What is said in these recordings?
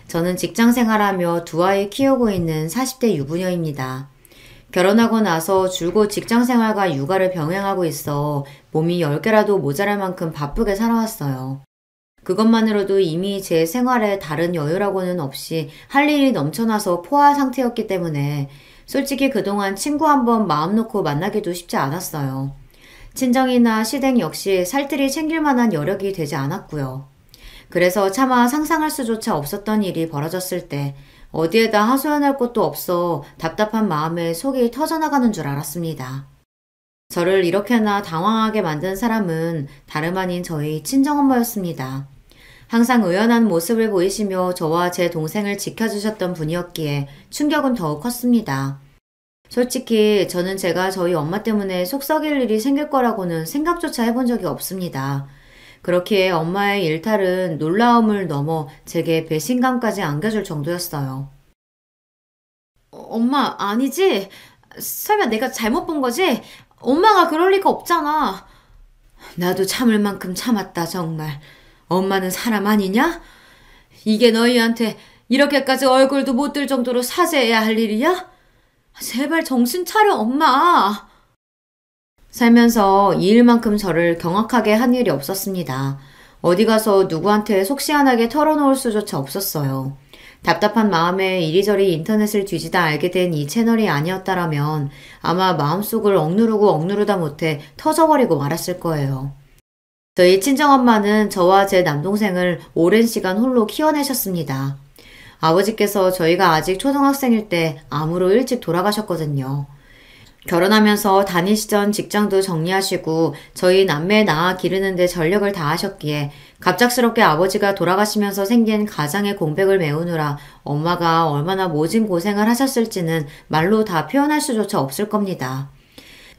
저는 직장 생활하며 두 아이 키우고 있는 40대 유부녀입니다. 결혼하고 나서 줄곧 직장 생활과 육아를 병행하고 있어 몸이 10개라도 모자랄 만큼 바쁘게 살아왔어요. 그것만으로도 이미 제 생활에 다른 여유라고는 없이 할 일이 넘쳐나서 포화 상태였기 때문에 솔직히 그동안 친구 한번 마음 놓고 만나기도 쉽지 않았어요. 친정이나 시댁 역시 살뜰히 챙길 만한 여력이 되지 않았고요. 그래서 차마 상상할 수조차 없었던 일이 벌어졌을 때 어디에다 하소연할 곳도 없어 답답한 마음에 속이 터져나가는 줄 알았습니다. 저를 이렇게나 당황하게 만든 사람은 다름 아닌 저희 친정엄마였습니다. 항상 의연한 모습을 보이시며 저와 제 동생을 지켜주셨던 분이었기에 충격은 더욱 컸습니다. 솔직히 저는 제가 저희 엄마 때문에 속 썩일 일이 생길 거라고는 생각조차 해본 적이 없습니다. 그렇기에 엄마의 일탈은 놀라움을 넘어 제게 배신감까지 안겨줄 정도였어요. 엄마, 아니지? 설마 내가 잘못 본 거지? 엄마가 그럴 리가 없잖아. 나도 참을 만큼 참았다, 정말. 엄마는 사람 아니냐? 이게 너희한테 이렇게까지 얼굴도 못 들 정도로 사죄해야 할 일이야? 제발 정신 차려, 엄마. 살면서 이 일만큼 저를 경악하게 한 일이 없었습니다. 어디 가서 누구한테 속 시원하게 털어놓을 수조차 없었어요. 답답한 마음에 이리저리 인터넷을 뒤지다 알게 된 이 채널이 아니었다라면 아마 마음속을 억누르고 억누르다 못해 터져버리고 말았을 거예요. 저희 친정엄마는 저와 제 남동생을 오랜 시간 홀로 키워내셨습니다. 아버지께서 저희가 아직 초등학생일 때 암으로 일찍 돌아가셨거든요. 결혼하면서 다니시던 직장도 정리하시고 저희 남매 낳아 기르는 데 전력을 다하셨기에 갑작스럽게 아버지가 돌아가시면서 생긴 가장의 공백을 메우느라 엄마가 얼마나 모진 고생을 하셨을지는 말로 다 표현할 수조차 없을 겁니다.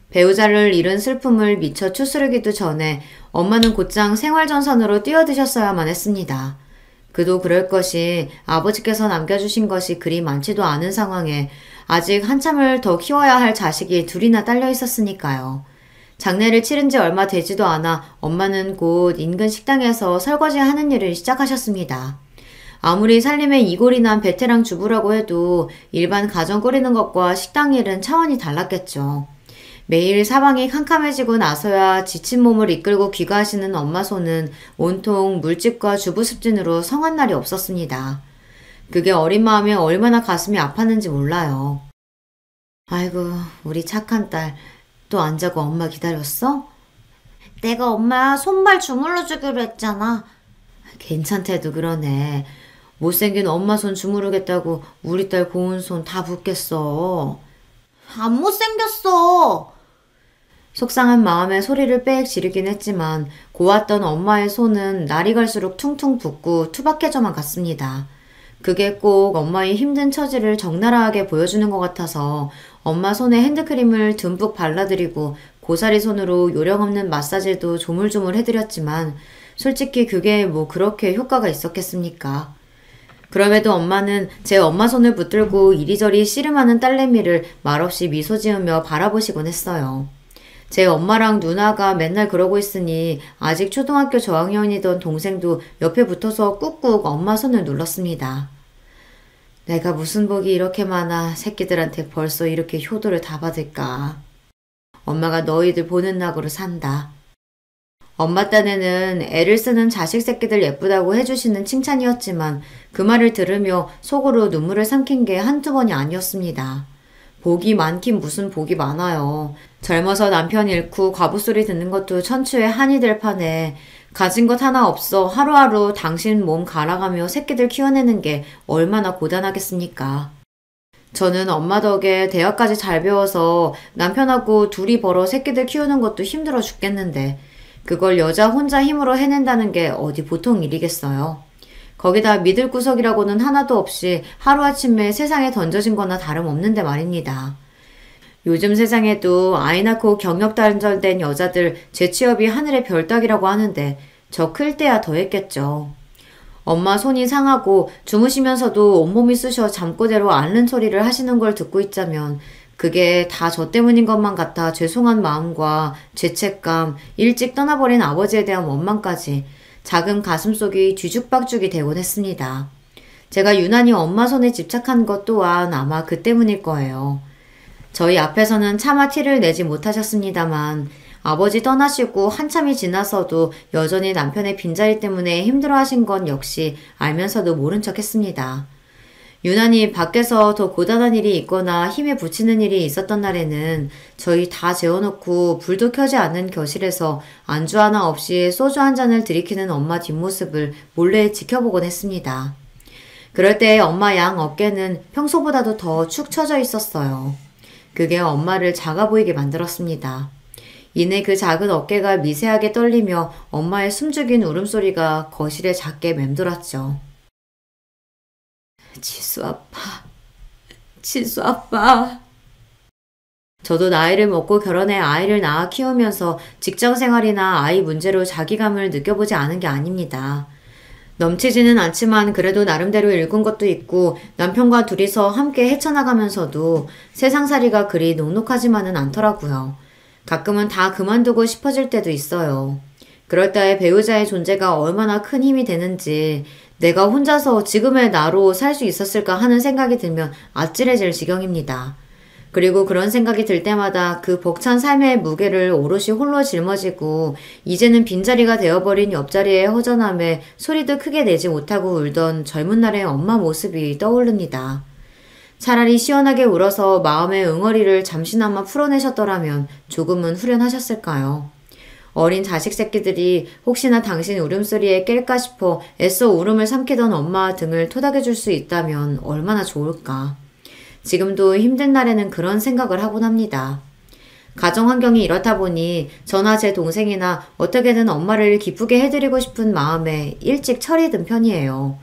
배우자를 잃은 슬픔을 미처 추스르기도 전에 엄마는 곧장 생활전선으로 뛰어드셨어야만 했습니다. 그도 그럴 것이 아버지께서 남겨주신 것이 그리 많지도 않은 상황에 아직 한참을 더 키워야 할 자식이 둘이나 딸려 있었으니까요. 장례를 치른 지 얼마 되지도 않아 엄마는 곧 인근 식당에서 설거지 하는 일을 시작하셨습니다. 아무리 살림에 이골이 난 베테랑 주부라고 해도 일반 가정 꾸리는 것과 식당 일은 차원이 달랐겠죠. 매일 사방이 캄캄해지고 나서야 지친 몸을 이끌고 귀가하시는 엄마 손은 온통 물집과 주부습진으로 성한 날이 없었습니다. 그게 어린 마음에 얼마나 가슴이 아팠는지 몰라요. 아이고, 우리 착한 딸, 또 안 자고 엄마 기다렸어? 내가 엄마 손발 주물러 주기로 했잖아. 괜찮대도 그러네. 못생긴 엄마 손 주무르겠다고 우리 딸 고운 손 다 붓겠어. 안 못생겼어. 속상한 마음에 소리를 빽 지르긴 했지만 고왔던 엄마의 손은 날이 갈수록 퉁퉁 붓고 투박해져만 갔습니다. 그게 꼭 엄마의 힘든 처지를 적나라하게 보여주는 것 같아서 엄마 손에 핸드크림을 듬뿍 발라드리고 고사리 손으로 요령없는 마사지도 조물조물 해드렸지만 솔직히 그게 뭐 그렇게 효과가 있었겠습니까? 그럼에도 엄마는 제 엄마 손을 붙들고 이리저리 씨름하는 딸내미를 말없이 미소 지으며 바라보시곤 했어요. 제 엄마랑 누나가 맨날 그러고 있으니 아직 초등학교 저학년이던 동생도 옆에 붙어서 꾹꾹 엄마 손을 눌렀습니다. 내가 무슨 복이 이렇게 많아 새끼들한테 벌써 이렇게 효도를 다 받을까. 엄마가 너희들 보는 낙으로 산다. 엄마 딴에는 애를 쓰는 자식 새끼들 예쁘다고 해주시는 칭찬이었지만 그 말을 들으며 속으로 눈물을 삼킨 게 한두 번이 아니었습니다. 복이 많긴 무슨 복이 많아요. 젊어서 남편 잃고 과부 소리 듣는 것도 천추의 한이 될 판에 가진 것 하나 없어 하루하루 당신 몸 갈아가며 새끼들 키워내는 게 얼마나 고단하겠습니까? 저는 엄마 덕에 대학까지 잘 배워서 남편하고 둘이 벌어 새끼들 키우는 것도 힘들어 죽겠는데 그걸 여자 혼자 힘으로 해낸다는 게 어디 보통 일이겠어요. 거기다 믿을 구석이라고는 하나도 없이 하루아침에 세상에 던져진 거나 다름없는데 말입니다. 요즘 세상에도 아이 낳고 경력 단절된 여자들 재취업이 하늘의 별 따기라고 하는데 저 클 때야 더 했겠죠. 엄마 손이 상하고 주무시면서도 온몸이 쑤셔 잠꼬대로 앓는 소리를 하시는 걸 듣고 있자면 그게 다 저 때문인 것만 같아 죄송한 마음과 죄책감, 일찍 떠나버린 아버지에 대한 원망까지 작은 가슴속이 뒤죽박죽이 되곤 했습니다. 제가 유난히 엄마 손에 집착한 것 또한 아마 그 때문일 거예요. 저희 앞에서는 차마 티를 내지 못하셨습니다만 아버지 떠나시고 한참이 지나서도 여전히 남편의 빈자리 때문에 힘들어하신 건 역시 알면서도 모른 척 했습니다. 유난히 밖에서 더 고단한 일이 있거나 힘에 부치는 일이 있었던 날에는 저희 다 재워놓고 불도 켜지 않는 거실에서 안주 하나 없이 소주 한 잔을 들이키는 엄마 뒷모습을 몰래 지켜보곤 했습니다. 그럴 때 엄마 양 어깨는 평소보다도 더 축 처져 있었어요. 그게 엄마를 작아 보이게 만들었습니다. 이내 그 작은 어깨가 미세하게 떨리며 엄마의 숨죽인 울음소리가 거실에 작게 맴돌았죠. 지수 아빠, 지수 아빠. 저도 나이를 먹고 결혼해 아이를 낳아 키우면서 직장 생활이나 아이 문제로 자기감을 느껴보지 않은 게 아닙니다. 넘치지는 않지만 그래도 나름대로 읽은 것도 있고 남편과 둘이서 함께 헤쳐나가면서도 세상살이가 그리 녹록하지만은 않더라고요. 가끔은 다 그만두고 싶어질 때도 있어요. 그럴 때 배우자의 존재가 얼마나 큰 힘이 되는지 내가 혼자서 지금의 나로 살 수 있었을까 하는 생각이 들면 아찔해질 지경입니다. 그리고 그런 생각이 들 때마다 그 벅찬 삶의 무게를 오롯이 홀로 짊어지고 이제는 빈자리가 되어버린 옆자리의 허전함에 소리도 크게 내지 못하고 울던 젊은 날의 엄마 모습이 떠오릅니다. 차라리 시원하게 울어서 마음의 응어리를 잠시나마 풀어내셨더라면 조금은 후련하셨을까요? 어린 자식 새끼들이 혹시나 당신 울음소리에 깰까 싶어 애써 울음을 삼키던 엄마 등을 토닥여줄 수 있다면 얼마나 좋을까. 지금도 힘든 날에는 그런 생각을 하곤 합니다. 가정 환경이 이렇다 보니 저나 제 동생이나 어떻게든 엄마를 기쁘게 해드리고 싶은 마음에 일찍 철이 든 편이에요.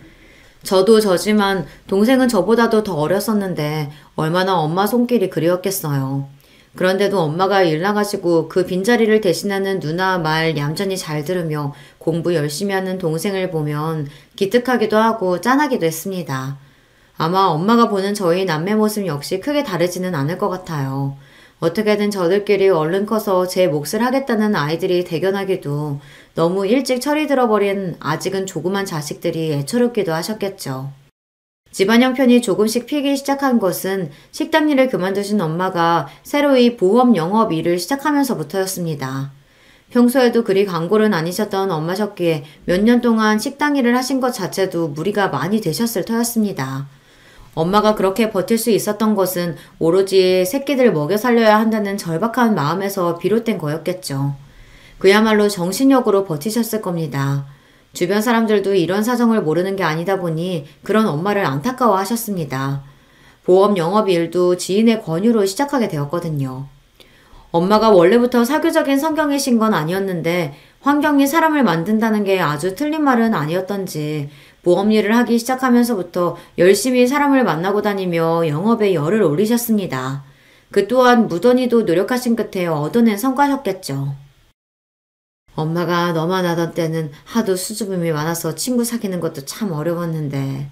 저도 저지만 동생은 저보다도 더 어렸었는데 얼마나 엄마 손길이 그리웠겠어요. 그런데도 엄마가 일 나가시고 그 빈자리를 대신하는 누나 말 얌전히 잘 들으며 공부 열심히 하는 동생을 보면 기특하기도 하고 짠하기도 했습니다. 아마 엄마가 보는 저희 남매 모습 역시 크게 다르지는 않을 것 같아요. 어떻게든 저들끼리 얼른 커서 제 몫을 하겠다는 아이들이 대견하기도 너무 일찍 철이 들어버린 아직은 조그만 자식들이 애처롭기도 하셨겠죠. 집안 형편이 조금씩 피기 시작한 것은 식당 일을 그만두신 엄마가 새로이 보험 영업 일을 시작하면서부터였습니다. 평소에도 그리 광골은 아니셨던 엄마셨기에 몇 년 동안 식당 일을 하신 것 자체도 무리가 많이 되셨을 터였습니다. 엄마가 그렇게 버틸 수 있었던 것은 오로지 새끼들 먹여 살려야 한다는 절박한 마음에서 비롯된 거였겠죠. 그야말로 정신력으로 버티셨을 겁니다. 주변 사람들도 이런 사정을 모르는 게 아니다 보니 그런 엄마를 안타까워 하셨습니다. 보험 영업 일도 지인의 권유로 시작하게 되었거든요. 엄마가 원래부터 사교적인 성격이신 건 아니었는데 환경이 사람을 만든다는 게 아주 틀린 말은 아니었던지 보험 일을 하기 시작하면서부터 열심히 사람을 만나고 다니며 영업에 열을 올리셨습니다. 그 또한 무던히도 노력하신 끝에 얻어낸 성과셨겠죠. 엄마가 너만 하던 때는 하도 수줍음이 많아서 친구 사귀는 것도 참 어려웠는데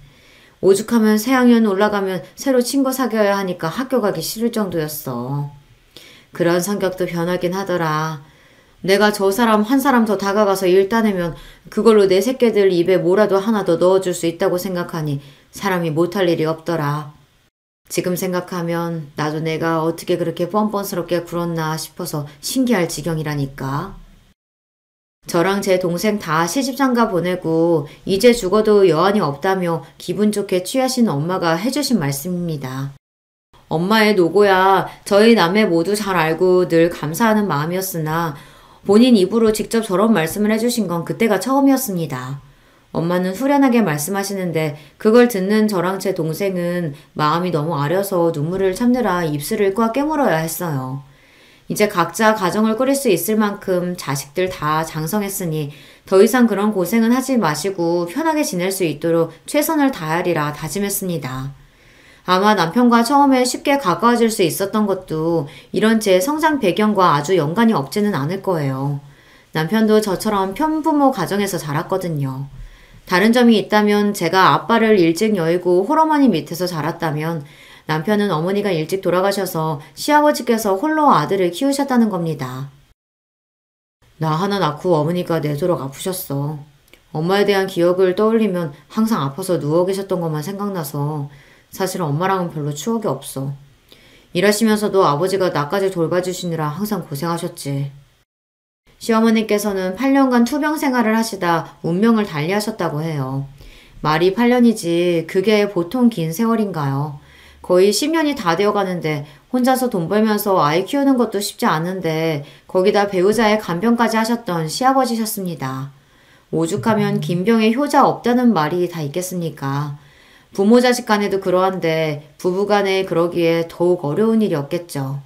오죽하면 새학년 올라가면 새로 친구 사귀어야 하니까 학교 가기 싫을 정도였어. 그런 성격도 변하긴 하더라. 내가 저 사람 한 사람 더 다가가서 일 따내면 그걸로 내 새끼들 입에 뭐라도 하나 더 넣어줄 수 있다고 생각하니 사람이 못할 일이 없더라. 지금 생각하면 나도 내가 어떻게 그렇게 뻔뻔스럽게 굴었나 싶어서 신기할 지경이라니까. 저랑 제 동생 다 시집장가 보내고 이제 죽어도 여한이 없다며 기분 좋게 취하신 엄마가 해주신 말씀입니다. 엄마의 노고야 저희 남매 모두 잘 알고 늘 감사하는 마음이었으나 본인 입으로 직접 저런 말씀을 해주신 건 그때가 처음이었습니다. 엄마는 후련하게 말씀하시는데 그걸 듣는 저랑 제 동생은 마음이 너무 아려서 눈물을 참느라 입술을 꽉 깨물어야 했어요. 이제 각자 가정을 꾸릴 수 있을 만큼 자식들 다 장성했으니 더 이상 그런 고생은 하지 마시고 편하게 지낼 수 있도록 최선을 다하리라 다짐했습니다. 아마 남편과 처음에 쉽게 가까워질 수 있었던 것도 이런 제 성장 배경과 아주 연관이 없지는 않을 거예요. 남편도 저처럼 편부모 가정에서 자랐거든요. 다른 점이 있다면 제가 아빠를 일찍 여의고 홀어머니 밑에서 자랐다면 남편은 어머니가 일찍 돌아가셔서 시아버지께서 홀로 아들을 키우셨다는 겁니다. 나 하나 낳고 어머니가 내도록 아프셨어. 엄마에 대한 기억을 떠올리면 항상 아파서 누워 계셨던 것만 생각나서 사실 엄마랑은 별로 추억이 없어. 일하시면서도 아버지가 나까지 돌봐주시느라 항상 고생하셨지. 시어머니께서는 8년간 투병 생활을 하시다 운명을 달리하셨다고 해요. 말이 8년이지 그게 보통 긴 세월인가요? 거의 10년이 다 되어 가는데 혼자서 돈 벌면서 아이 키우는 것도 쉽지 않은데 거기다 배우자의 간병까지 하셨던 시아버지셨습니다. 오죽하면 긴 병에 효자 없다는 말이 다 있겠습니까? 부모 자식 간에도 그러한데 부부 간에 그러기에 더욱 어려운 일이었겠죠.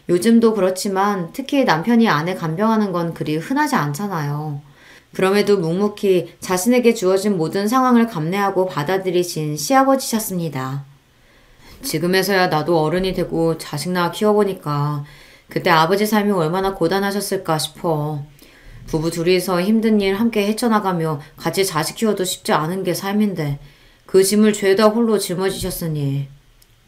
요즘도 그렇지만 특히 남편이 아내 간병하는 건 그리 흔하지 않잖아요. 그럼에도 묵묵히 자신에게 주어진 모든 상황을 감내하고 받아들이신 시아버지셨습니다. 지금에서야 나도 어른이 되고 자식 낳아 키워보니까 그때 아버지 삶이 얼마나 고단하셨을까 싶어. 부부 둘이서 힘든 일 함께 헤쳐나가며 같이 자식 키워도 쉽지 않은 게 삶인데 그 짐을 죄다 홀로 짊어지셨으니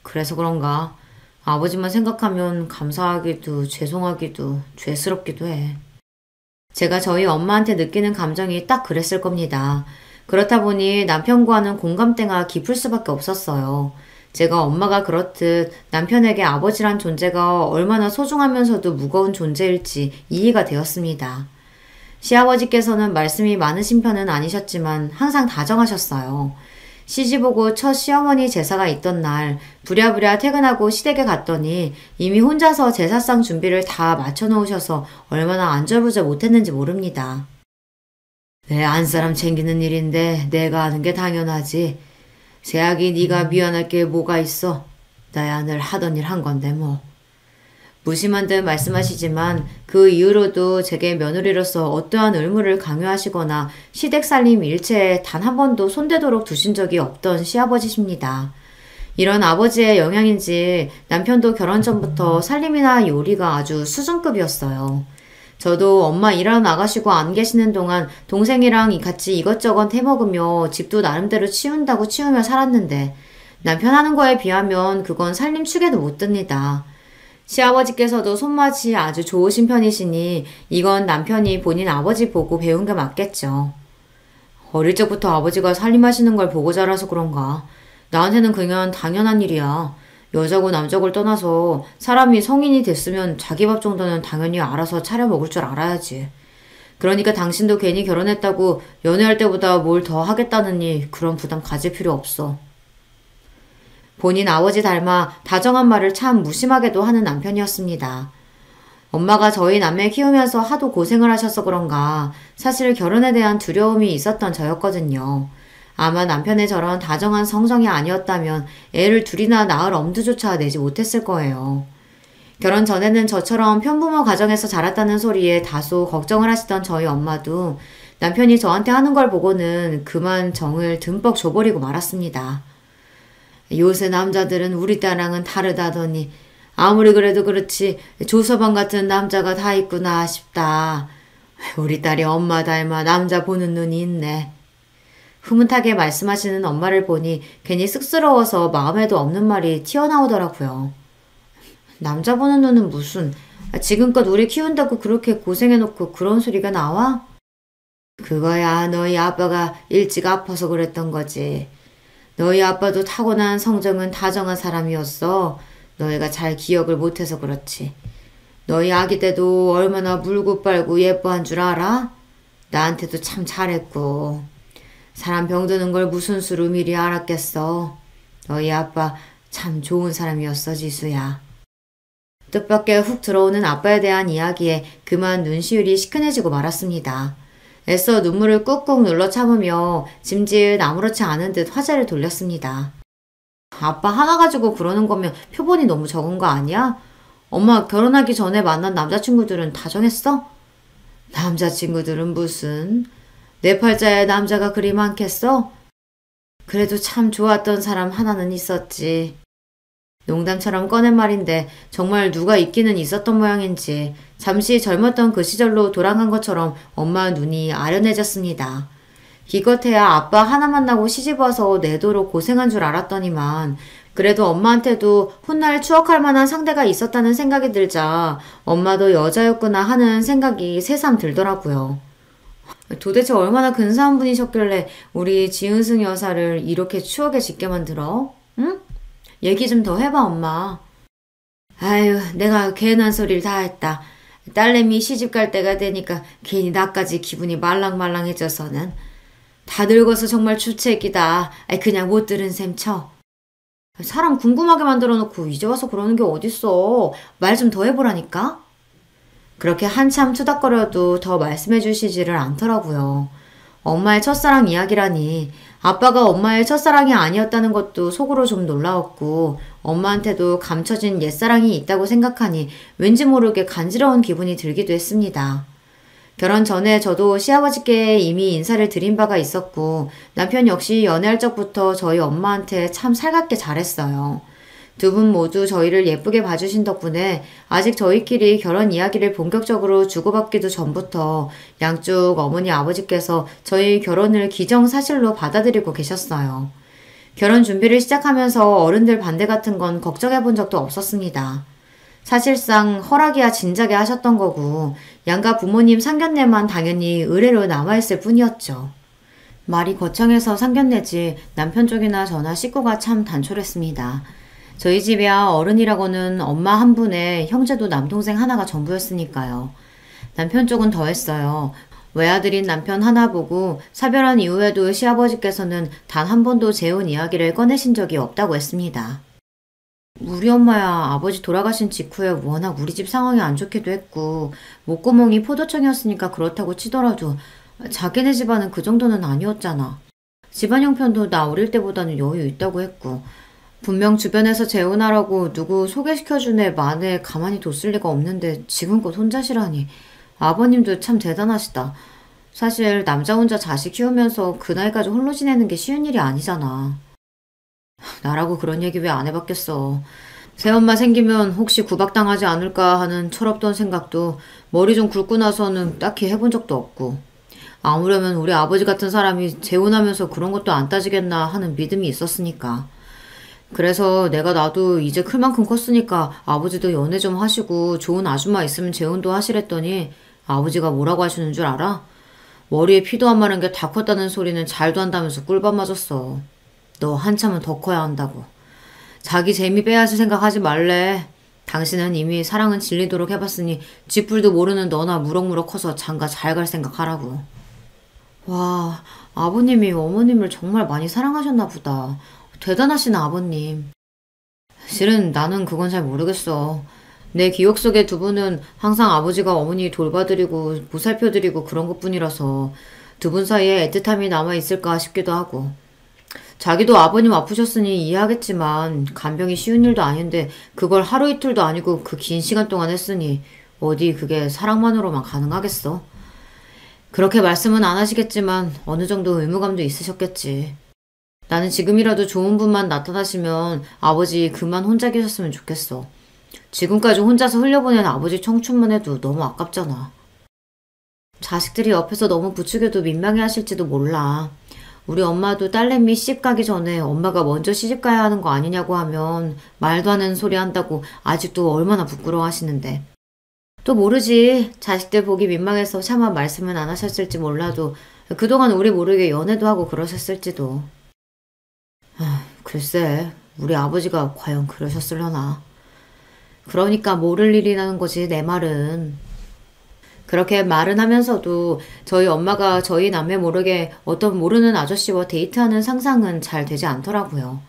그래서 그런가 아버지만 생각하면 감사하기도 죄송하기도 죄스럽기도 해. 제가 저희 엄마한테 느끼는 감정이 딱 그랬을 겁니다. 그렇다 보니 남편과는 공감대가 깊을 수밖에 없었어요. 제가 엄마가 그렇듯 남편에게 아버지란 존재가 얼마나 소중하면서도 무거운 존재일지 이해가 되었습니다. 시아버지께서는 말씀이 많으신 편은 아니셨지만 항상 다정하셨어요. 시집오고 첫 시어머니 제사가 있던 날 부랴부랴 퇴근하고 시댁에 갔더니 이미 혼자서 제사상 준비를 다 맞춰놓으셔서 얼마나 안절부절 못했는지 모릅니다. 내 안사람 챙기는 일인데 내가 하는 게 당연하지. 새아기 네가 미안할 게 뭐가 있어. 나야 늘 하던 일 한 건데 뭐. 무심한 듯 말씀하시지만 그 이후로도 제게 며느리로서 어떠한 의무를 강요하시거나 시댁 살림 일체에 단 한 번도 손대도록 두신 적이 없던 시아버지십니다. 이런 아버지의 영향인지 남편도 결혼 전부터 살림이나 요리가 아주 수준급이었어요. 저도 엄마 일하러 나가시고 안 계시는 동안 동생이랑 같이 이것저것 해먹으며 집도 나름대로 치운다고 치우며 살았는데 남편 하는 거에 비하면 그건 살림 축에도 못 듭니다. 시아버지께서도 손맛이 아주 좋으신 편이시니 이건 남편이 본인 아버지 보고 배운 게 맞겠죠. 어릴 적부터 아버지가 살림하시는 걸 보고 자라서 그런가. 나한테는 그냥 당연한 일이야. 여자고 남자고를 떠나서 사람이 성인이 됐으면 자기 밥 정도는 당연히 알아서 차려 먹을 줄 알아야지. 그러니까 당신도 괜히 결혼했다고 연애할 때보다 뭘 더 하겠다느니 그런 부담 가질 필요 없어. 본인 아버지 닮아 다정한 말을 참 무심하게도 하는 남편이었습니다. 엄마가 저희 남매 키우면서 하도 고생을 하셔서 그런가 사실 결혼에 대한 두려움이 있었던 저였거든요. 아마 남편의 저런 다정한 성정이 아니었다면 애를 둘이나 낳을 엄두조차 내지 못했을 거예요. 결혼 전에는 저처럼 편부모 가정에서 자랐다는 소리에 다소 걱정을 하시던 저희 엄마도 남편이 저한테 하는 걸 보고는 그만 정을 듬뿍 줘버리고 말았습니다. 요새 남자들은 우리 딸랑은 다르다더니 아무리 그래도 그렇지 조서방 같은 남자가 다 있구나 싶다. 우리 딸이 엄마 닮아 남자 보는 눈이 있네. 흐뭇하게 말씀하시는 엄마를 보니 괜히 쑥스러워서 마음에도 없는 말이 튀어나오더라고요. 남자 보는 눈은 무슨 지금껏 우리 키운다고 그렇게 고생해놓고 그런 소리가 나와? 그거야 너희 아빠가 일찍 아파서 그랬던 거지. 너희 아빠도 타고난 성정은 다정한 사람이었어. 너희가 잘 기억을 못해서 그렇지. 너희 아기 때도 얼마나 물고 빨고 예뻐한 줄 알아? 나한테도 참 잘했고. 사람 병드는 걸 무슨 수로 미리 알았겠어. 너희 아빠 참 좋은 사람이었어, 지수야. 뜻밖의 훅 들어오는 아빠에 대한 이야기에 그만 눈시울이 시큰해지고 말았습니다. 애써 눈물을 꾹꾹 눌러 참으며 짐짓 아무렇지 않은 듯 화제를 돌렸습니다. 아빠 하나 가지고 그러는 거면 표본이 너무 적은 거 아니야? 엄마 결혼하기 전에 만난 남자친구들은 다 정했어? 남자친구들은 무슨? 내 팔자에 남자가 그리 많겠어? 그래도 참 좋았던 사람 하나는 있었지. 농담처럼 꺼낸 말인데 정말 누가 있기는 있었던 모양인지 잠시 젊었던 그 시절로 돌아간 것처럼 엄마 눈이 아련해졌습니다. 기껏해야 아빠 하나 만나고 시집와서 내도록 고생한 줄 알았더니만 그래도 엄마한테도 훗날 추억할 만한 상대가 있었다는 생각이 들자 엄마도 여자였구나 하는 생각이 새삼 들더라고요. 도대체 얼마나 근사한 분이셨길래 우리 지은승 여사를 이렇게 추억에 짓게 만들어? 응? 얘기 좀 더 해봐, 엄마. 아유, 내가 괜한 소리를 다 했다. 딸내미 시집 갈 때가 되니까 괜히 나까지 기분이 말랑말랑해져서는. 다 늙어서 정말 주책이다. 그냥 못 들은 셈 쳐. 사람 궁금하게 만들어 놓고 이제 와서 그러는 게 어딨어. 말 좀 더 해보라니까? 그렇게 한참 투닥거려도 더 말씀해 주시지를 않더라고요. 엄마의 첫사랑 이야기라니 아빠가 엄마의 첫사랑이 아니었다는 것도 속으로 좀 놀라웠고 엄마한테도 감춰진 옛사랑이 있다고 생각하니 왠지 모르게 간지러운 기분이 들기도 했습니다. 결혼 전에 저도 시아버지께 이미 인사를 드린 바가 있었고 남편 역시 연애할 적부터 저희 엄마한테 참 살갑게 잘했어요. 두 분 모두 저희를 예쁘게 봐주신 덕분에 아직 저희끼리 결혼 이야기를 본격적으로 주고받기도 전부터 양쪽 어머니 아버지께서 저희 결혼을 기정사실로 받아들이고 계셨어요. 결혼 준비를 시작하면서 어른들 반대 같은 건 걱정해 본 적도 없었습니다. 사실상 허락이야 진작에 하셨던 거고 양가 부모님 상견례만 당연히 의례로 남아있을 뿐이었죠. 말이 거창해서 상견례지 남편 쪽이나 저나 식구가 참 단촐했습니다. 저희 집이야 어른이라고는 엄마 한 분에 형제도 남동생 하나가 전부였으니까요. 남편 쪽은 더했어요. 외아들인 남편 하나 보고 사별한 이후에도 시아버지께서는 단 한 번도 재혼 이야기를 꺼내신 적이 없다고 했습니다. 우리 엄마야 아버지 돌아가신 직후에 워낙 우리 집 상황이 안 좋기도 했고 목구멍이 포도청이었으니까 그렇다고 치더라도 자기네 집안은 그 정도는 아니었잖아. 집안 형편도 나 어릴 때보다는 여유 있다고 했고 분명 주변에서 재혼하라고 누구 소개시켜준 애 만에 가만히 뒀을 리가 없는데 지금껏 혼자시라니. 아버님도 참 대단하시다. 사실 남자 혼자 자식 키우면서 그 나이까지 홀로 지내는 게 쉬운 일이 아니잖아. 나라고 그런 얘기 왜 안 해봤겠어. 새엄마 생기면 혹시 구박당하지 않을까 하는 철없던 생각도 머리 좀 굵고 나서는 딱히 해본 적도 없고 아무려면 우리 아버지 같은 사람이 재혼하면서 그런 것도 안 따지겠나 하는 믿음이 있었으니까. 그래서 내가 나도 이제 클 만큼 컸으니까 아버지도 연애 좀 하시고 좋은 아줌마 있으면 재혼도 하시랬더니 아버지가 뭐라고 하시는 줄 알아? 머리에 피도 안 마른 게 다 컸다는 소리는 잘도 한다면서 꿀밤 맞았어. 너 한참은 더 커야 한다고. 자기 재미 빼앗을 생각하지 말래. 당신은 이미 사랑은 질리도록 해봤으니 쥐뿔도 모르는 너나 무럭무럭 커서 장가 잘 갈 생각하라고. 와, 아버님이 어머님을 정말 많이 사랑하셨나 보다. 대단하신 아버님. 실은 나는 그건 잘 모르겠어. 내 기억 속의 두 분은 항상 아버지가 어머니 돌봐드리고 보살펴드리고 그런 것뿐이라서 두 분 사이에 애틋함이 남아있을까 싶기도 하고. 자기도 아버님 아프셨으니 이해하겠지만 간병이 쉬운 일도 아닌데 그걸 하루 이틀도 아니고 그 긴 시간 동안 했으니 어디 그게 사랑만으로만 가능하겠어? 그렇게 말씀은 안 하시겠지만 어느 정도 의무감도 있으셨겠지. 나는 지금이라도 좋은 분만 나타나시면 아버지 그만 혼자 계셨으면 좋겠어. 지금까지 혼자서 흘려보낸 아버지 청춘만 해도 너무 아깝잖아. 자식들이 옆에서 너무 부추겨도 민망해 하실지도 몰라. 우리 엄마도 딸내미 시집 가기 전에 엄마가 먼저 시집 가야 하는 거 아니냐고 하면 말도 안 하는 소리 한다고 아직도 얼마나 부끄러워하시는데. 또 모르지. 자식들 보기 민망해서 차마 말씀은 안 하셨을지 몰라도 그동안 우리 모르게 연애도 하고 그러셨을지도. 글쎄, 우리 아버지가 과연 그러셨으려나. 그러니까 모를 일이라는 거지, 내 말은. 그렇게 말은 하면서도 저희 엄마가 저희 남매 모르게 어떤 모르는 아저씨와 데이트하는 상상은 잘 되지 않더라고요.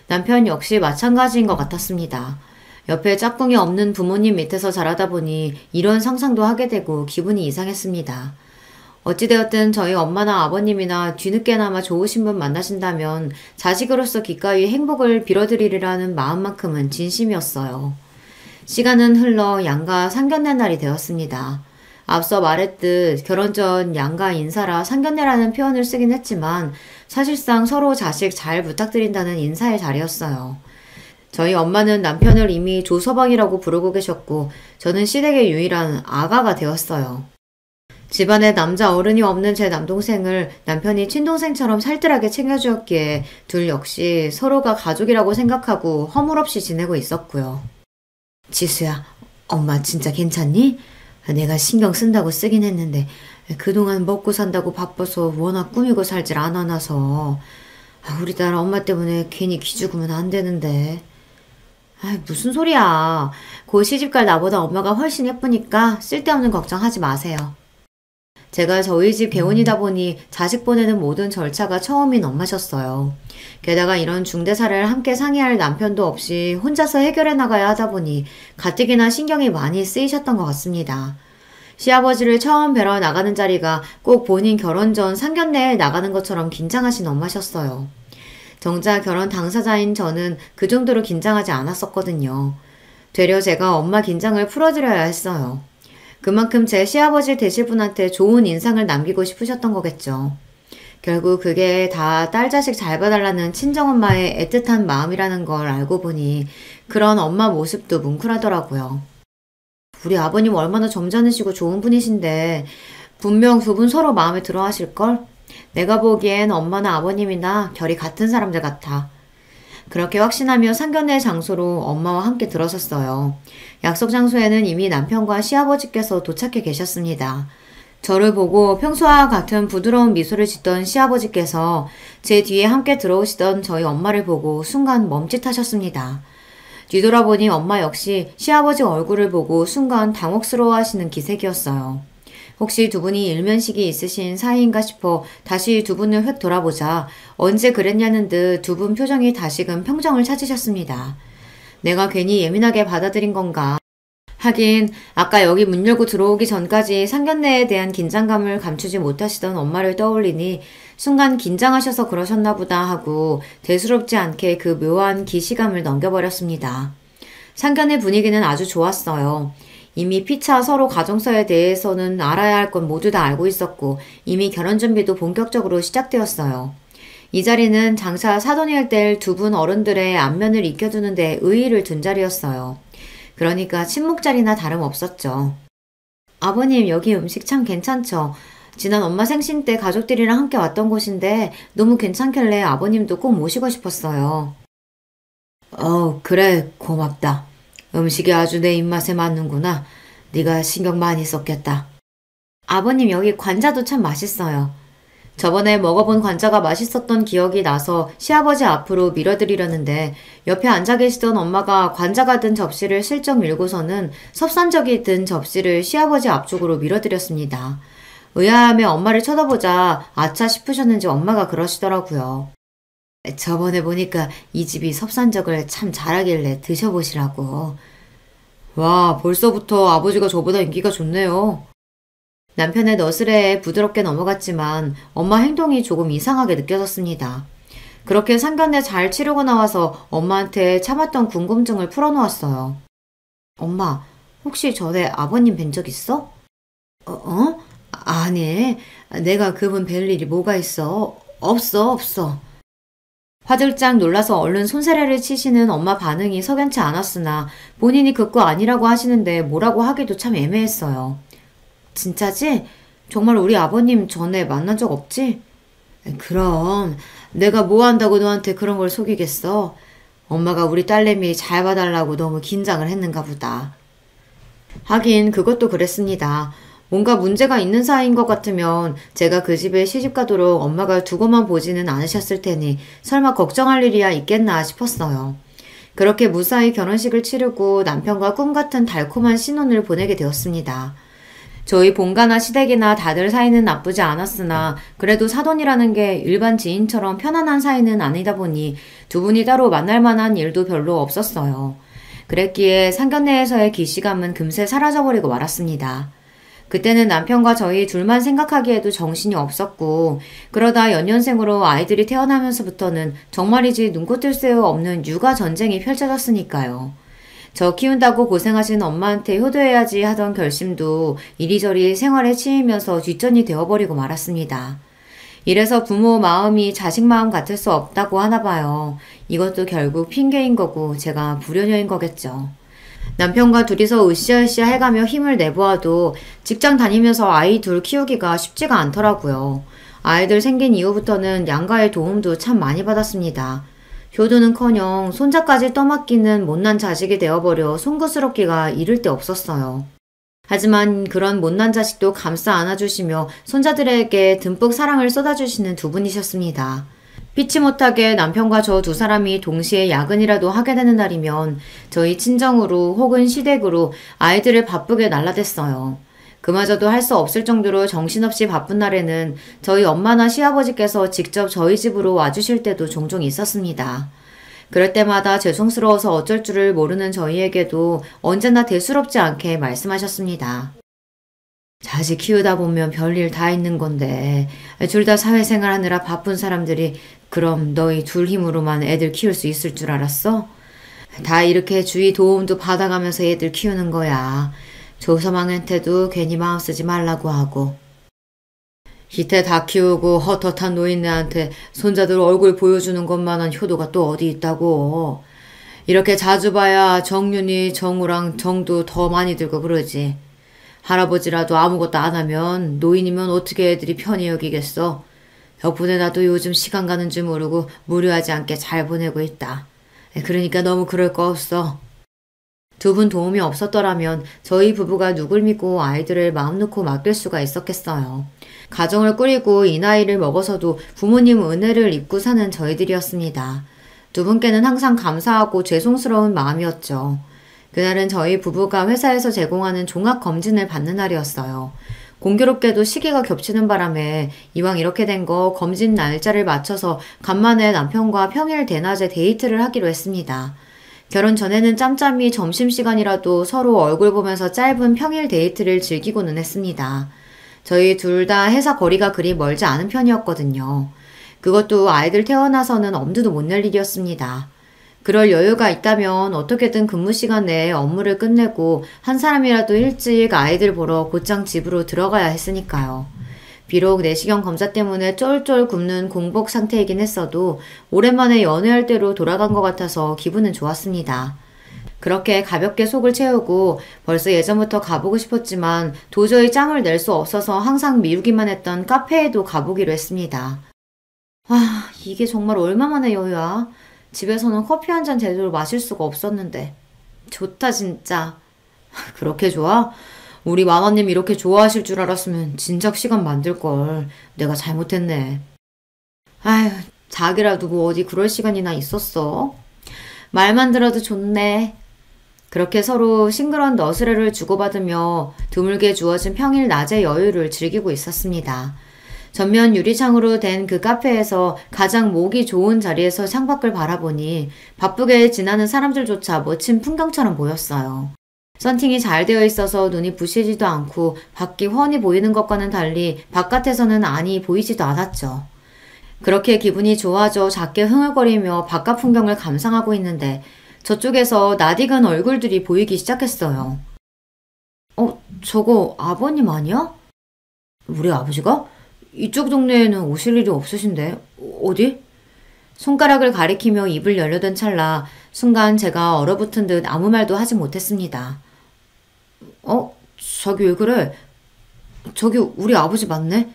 남편 역시 마찬가지인 것 같았습니다. 옆에 짝꿍이 없는 부모님 밑에서 자라다 보니 이런 상상도 하게 되고 기분이 이상했습니다. 어찌되었든 저희 엄마나 아버님이나 뒤늦게나마 좋으신 분 만나신다면 자식으로서 기꺼이 행복을 빌어드리리라는 마음만큼은 진심이었어요. 시간은 흘러 양가 상견례 날이 되었습니다. 앞서 말했듯 결혼 전 양가 인사라 상견례라는 표현을 쓰긴 했지만 사실상 서로 자식 잘 부탁드린다는 인사의 자리였어요. 저희 엄마는 남편을 이미 조서방이라고 부르고 계셨고 저는 시댁의 유일한 아가가 되었어요. 집안에 남자 어른이 없는 제 남동생을 남편이 친동생처럼 살뜰하게 챙겨주었기에 둘 역시 서로가 가족이라고 생각하고 허물없이 지내고 있었고요. 지수야, 엄마 진짜 괜찮니? 내가 신경 쓴다고 쓰긴 했는데 그동안 먹고 산다고 바빠서 워낙 꾸미고 살질 않아놔서 우리 딸 엄마 때문에 괜히 기죽으면 안 되는데. 무슨 소리야. 곧 시집갈 나보다 엄마가 훨씬 예쁘니까 쓸데없는 걱정하지 마세요. 제가 저희 집 개혼이다 보니 자식 보내는 모든 절차가 처음인 엄마셨어요. 게다가 이런 중대사를 함께 상의할 남편도 없이 혼자서 해결해 나가야 하다 보니 가뜩이나 신경이 많이 쓰이셨던 것 같습니다. 시아버지를 처음 뵈러 나가는 자리가 꼭 본인 결혼 전 상견례에 나가는 것처럼 긴장하신 엄마셨어요. 정작 결혼 당사자인 저는 그 정도로 긴장하지 않았었거든요. 되려 제가 엄마 긴장을 풀어드려야 했어요. 그만큼 제 시아버지 되실 분한테 좋은 인상을 남기고 싶으셨던 거겠죠. 결국 그게 다 딸 자식 잘 봐달라는 친정엄마의 애틋한 마음이라는 걸 알고 보니 그런 엄마 모습도 뭉클하더라고요. 우리 아버님 얼마나 점잖으시고 좋은 분이신데 분명 두 분 서로 마음에 들어 하실걸? 내가 보기엔 엄마나 아버님이나 결이 같은 사람들 같아. 그렇게 확신하며 상견례 장소로 엄마와 함께 들어섰어요. 약속 장소에는 이미 남편과 시아버지께서 도착해 계셨습니다. 저를 보고 평소와 같은 부드러운 미소를 짓던 시아버지께서 제 뒤에 함께 들어오시던 저희 엄마를 보고 순간 멈칫하셨습니다. 뒤돌아보니 엄마 역시 시아버지 얼굴을 보고 순간 당혹스러워하시는 기색이었어요. 혹시 두 분이 일면식이 있으신 사이인가 싶어 다시 두 분을 휙 돌아보자 언제 그랬냐는 듯 두 분 표정이 다시금 평정을 찾으셨습니다. 내가 괜히 예민하게 받아들인 건가. 하긴 아까 여기 문 열고 들어오기 전까지 상견례에 대한 긴장감을 감추지 못하시던 엄마를 떠올리니 순간 긴장하셔서 그러셨나 보다 하고 대수롭지 않게 그 묘한 기시감을 넘겨버렸습니다. 상견례 분위기는 아주 좋았어요. 이미 피차 서로 가정사에 대해서는 알아야 할 건 모두 다 알고 있었고 이미 결혼 준비도 본격적으로 시작되었어요. 이 자리는 장차 사돈일 때 두 분 어른들의 안면을 익혀두는 데 의의를 둔 자리였어요. 그러니까 친목 자리나 다름없었죠. 아버님 여기 음식 참 괜찮죠? 지난 엄마 생신 때 가족들이랑 함께 왔던 곳인데 너무 괜찮길래 아버님도 꼭 모시고 싶었어요. 그래 고맙다. 음식이 아주 내 입맛에 맞는구나. 네가 신경 많이 썼겠다. 아버님 여기 관자도 참 맛있어요. 저번에 먹어본 관자가 맛있었던 기억이 나서 시아버지 앞으로 밀어드리려는데 옆에 앉아 계시던 엄마가 관자가 든 접시를 슬쩍 밀고서는 섭산적이 든 접시를 시아버지 앞쪽으로 밀어드렸습니다. 의아함에 엄마를 쳐다보자 아차 싶으셨는지 엄마가 그러시더라고요. 저번에 보니까 이 집이 섭산적을 참 잘하길래 드셔보시라고. 와, 벌써부터 아버지가 저보다 인기가 좋네요. 남편의 너스레에 부드럽게 넘어갔지만 엄마 행동이 조금 이상하게 느껴졌습니다. 그렇게 상견례 잘 치르고 나와서 엄마한테 참았던 궁금증을 풀어놓았어요. 엄마, 혹시 전에 아버님 뵌 적 있어? 아니, 내가 그분 뵐 일이 뭐가 있어? 없어. 화들짝 놀라서 얼른 손세례를 치시는 엄마 반응이 석연치 않았으나 본인이 그거 아니라고 하시는데 뭐라고 하기도 참 애매했어요. 진짜지? 정말 우리 아버님 전에 만난 적 없지? 그럼 내가 뭐 한다고 너한테 그런 걸 속이겠어? 엄마가 우리 딸내미 잘 봐달라고 너무 긴장을 했는가 보다. 하긴 그것도 그랬습니다. 뭔가 문제가 있는 사이인 것 같으면 제가 그 집에 시집가도록 엄마가 두고만 보지는 않으셨을 테니 설마 걱정할 일이야 있겠나 싶었어요. 그렇게 무사히 결혼식을 치르고 남편과 꿈같은 달콤한 신혼을 보내게 되었습니다. 저희 본가나 시댁이나 다들 사이는 나쁘지 않았으나 그래도 사돈이라는 게 일반 지인처럼 편안한 사이는 아니다 보니 두 분이 따로 만날 만한 일도 별로 없었어요. 그랬기에 상견례에서의 기시감은 금세 사라져버리고 말았습니다. 그때는 남편과 저희 둘만 생각하기에도 정신이 없었고 그러다 연년생으로 아이들이 태어나면서부터는 정말이지 눈코 뜰 새 없는 육아 전쟁이 펼쳐졌으니까요. 저 키운다고 고생하신 엄마한테 효도해야지 하던 결심도 이리저리 생활에 치이면서 뒷전이 되어버리고 말았습니다. 이래서 부모 마음이 자식 마음 같을 수 없다고 하나 봐요. 이것도 결국 핑계인 거고 제가 불효녀인 거겠죠. 남편과 둘이서 으쌰으쌰 해가며 힘을 내보아도 직장 다니면서 아이 둘 키우기가 쉽지가 않더라고요. 아이들 생긴 이후부터는 양가의 도움도 참 많이 받았습니다. 효도는커녕 손자까지 떠맡기는 못난 자식이 되어버려 송구스럽기가 이를 데 없었어요. 하지만 그런 못난 자식도 감싸 안아주시며 손자들에게 듬뿍 사랑을 쏟아주시는 두 분이셨습니다. 피치 못하게 남편과 저 두 사람이 동시에 야근이라도 하게 되는 날이면 저희 친정으로 혹은 시댁으로 아이들을 바쁘게 날라댔어요. 그마저도 할 수 없을 정도로 정신없이 바쁜 날에는 저희 엄마나 시아버지께서 직접 저희 집으로 와주실 때도 종종 있었습니다. 그럴 때마다 죄송스러워서 어쩔 줄을 모르는 저희에게도 언제나 대수롭지 않게 말씀하셨습니다. 자식 키우다 보면 별일 다 있는 건데 둘 다 사회생활 하느라 바쁜 사람들이 그럼 너희 둘 힘으로만 애들 키울 수 있을 줄 알았어? 다 이렇게 주위 도움도 받아가면서 애들 키우는 거야. 조서망한테도 괜히 마음 쓰지 말라고 하고. 기태 다 키우고 헛헛한 노인네한테 손자들 얼굴 보여주는 것만한 효도가 또 어디 있다고. 이렇게 자주 봐야 정윤이, 정우랑 정도 더 많이 들고 그러지. 할아버지라도 아무것도 안 하면 노인이면 어떻게 애들이 편히 여기겠어. 덕분에 나도 요즘 시간 가는 줄 모르고 무료하지 않게 잘 보내고 있다. 그러니까 너무 그럴 거 없어. 두 분 도움이 없었더라면 저희 부부가 누굴 믿고 아이들을 마음 놓고 맡길 수가 있었겠어요. 가정을 꾸리고 이 나이를 먹어서도 부모님 은혜를 입고 사는 저희들이었습니다. 두 분께는 항상 감사하고 죄송스러운 마음이었죠. 그날은 저희 부부가 회사에서 제공하는 종합검진을 받는 날이었어요. 공교롭게도 시기가 겹치는 바람에 이왕 이렇게 된 거 검진 날짜를 맞춰서 간만에 남편과 평일 대낮에 데이트를 하기로 했습니다. 결혼 전에는 짬짬이 점심시간이라도 서로 얼굴 보면서 짧은 평일 데이트를 즐기고는 했습니다. 저희 둘 다 회사 거리가 그리 멀지 않은 편이었거든요. 그것도 아이들 태어나서는 엄두도 못 낼 일이었습니다. 그럴 여유가 있다면 어떻게든 근무 시간 내에 업무를 끝내고 한 사람이라도 일찍 아이들 보러 곧장 집으로 들어가야 했으니까요. 비록 내시경 검사 때문에 쫄쫄 굶는 공복 상태이긴 했어도 오랜만에 연애할 때로 돌아간 것 같아서 기분은 좋았습니다. 그렇게 가볍게 속을 채우고 벌써 예전부터 가보고 싶었지만 도저히 짬을 낼 수 없어서 항상 미루기만 했던 카페에도 가보기로 했습니다. 아, 이게 정말 얼마만의 여유야. 집에서는 커피 한 잔 제대로 마실 수가 없었는데. 좋다 진짜. 그렇게 좋아? 우리 마마님 이렇게 좋아하실 줄 알았으면 진작 시간 만들걸. 내가 잘못했네. 아휴, 자기라도 뭐 어디 그럴 시간이나 있었어? 말만 들어도 좋네. 그렇게 서로 싱그러운 너스레를 주고받으며 드물게 주어진 평일 낮의 여유를 즐기고 있었습니다. 전면 유리창으로 된 그 카페에서 가장 목이 좋은 자리에서 창밖을 바라보니 바쁘게 지나는 사람들조차 멋진 풍경처럼 보였어요. 선팅이 잘 되어 있어서 눈이 부시지도 않고 밖이 훤히 보이는 것과는 달리 바깥에서는 안이 보이지도 않았죠. 그렇게 기분이 좋아져 작게 흥얼거리며 바깥 풍경을 감상하고 있는데 저쪽에서 낯익은 얼굴들이 보이기 시작했어요. 저거 아버님 아니야? 우리 아버지가? 이쪽 동네에는 오실 일이 없으신데 어디? 손가락을 가리키며 입을 열려던 찰나 순간 제가 얼어붙은 듯 아무 말도 하지 못했습니다. 저기 왜 그래? 저기 우리 아버지 맞네?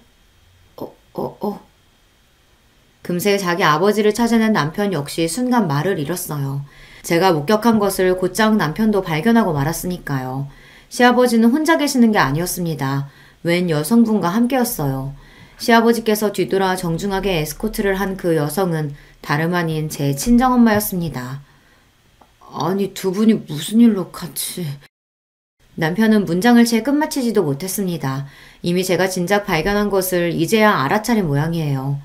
금세 자기 아버지를 찾아낸 남편 역시 순간 말을 잃었어요. 제가 목격한 것을 곧장 남편도 발견하고 말았으니까요. 시아버지는 혼자 계시는 게 아니었습니다. 웬 여성분과 함께였어요. 시아버지께서 뒤돌아 정중하게 에스코트를 한 그 여성은 다름 아닌 제 친정엄마였습니다. 아니, 두 분이 무슨 일로 같이... 남편은 문장을 채 끝마치지도 못했습니다. 이미 제가 진작 발견한 것을 이제야 알아차린 모양이에요.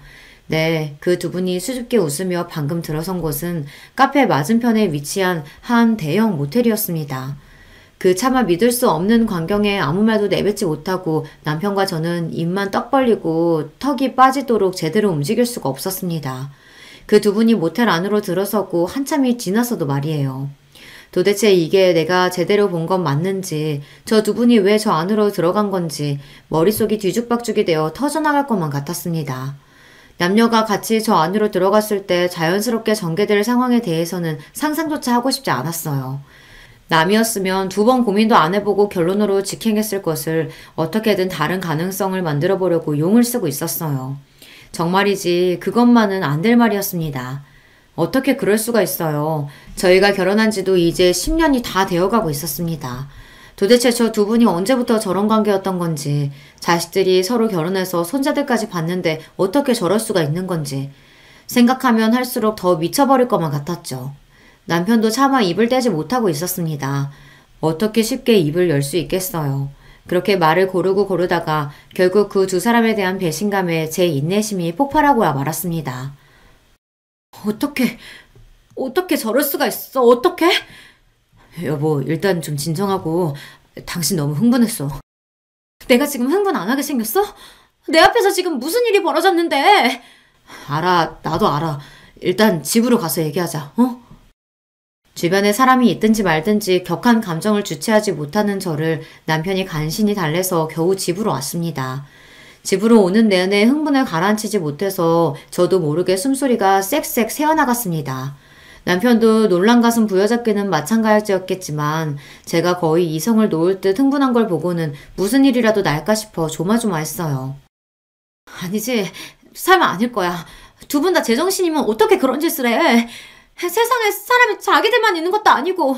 네, 그 두 분이 수줍게 웃으며 방금 들어선 곳은 카페 맞은편에 위치한 한 대형 모텔이었습니다. 그 차마 믿을 수 없는 광경에 아무 말도 내뱉지 못하고 남편과 저는 입만 떡 벌리고 턱이 빠지도록 제대로 움직일 수가 없었습니다. 그 두 분이 모텔 안으로 들어서고 한참이 지나서도 말이에요. 도대체 이게 내가 제대로 본 건 맞는지, 저 두 분이 왜 저 안으로 들어간 건지 머릿속이 뒤죽박죽이 되어 터져나갈 것만 같았습니다. 남녀가 같이 저 안으로 들어갔을 때 자연스럽게 전개될 상황에 대해서는 상상조차 하고 싶지 않았어요. 남이었으면 두 번 고민도 안 해보고 결론으로 직행했을 것을 어떻게든 다른 가능성을 만들어 보려고 용을 쓰고 있었어요. 정말이지 그것만은 안 될 말이었습니다. 어떻게 그럴 수가 있어요. 저희가 결혼한 지도 이제 10년이 다 되어가고 있었습니다. 도대체 저 두 분이 언제부터 저런 관계였던 건지, 자식들이 서로 결혼해서 손자들까지 봤는데 어떻게 저럴 수가 있는 건지 생각하면 할수록 더 미쳐버릴 것만 같았죠. 남편도 차마 입을 떼지 못하고 있었습니다. 어떻게 쉽게 입을 열 수 있겠어요. 그렇게 말을 고르고 고르다가 결국 그 두 사람에 대한 배신감에 제 인내심이 폭발하고 말았습니다. 어떻게 저럴 수가 있어? 어떻게? 여보, 일단 좀 진정하고. 당신 너무 흥분했어. 내가 지금 흥분 안 하게 생겼어? 내 앞에서 지금 무슨 일이 벌어졌는데? 알아, 나도 알아. 일단 집으로 가서 얘기하자, 어? 주변에 사람이 있든지 말든지 격한 감정을 주체하지 못하는 저를 남편이 간신히 달래서 겨우 집으로 왔습니다. 집으로 오는 내내 흥분을 가라앉히지 못해서 저도 모르게 숨소리가 쌕쌕 새어나갔습니다. 남편도 놀란 가슴 부여잡기는 마찬가지였겠지만 제가 거의 이성을 놓을 듯 흥분한 걸 보고는 무슨 일이라도 날까 싶어 조마조마했어요. 아니지, 설마 아닐 거야. 두 분 다 제정신이면 어떻게 그런 짓을 해? 세상에 사람이 자기들만 있는 것도 아니고.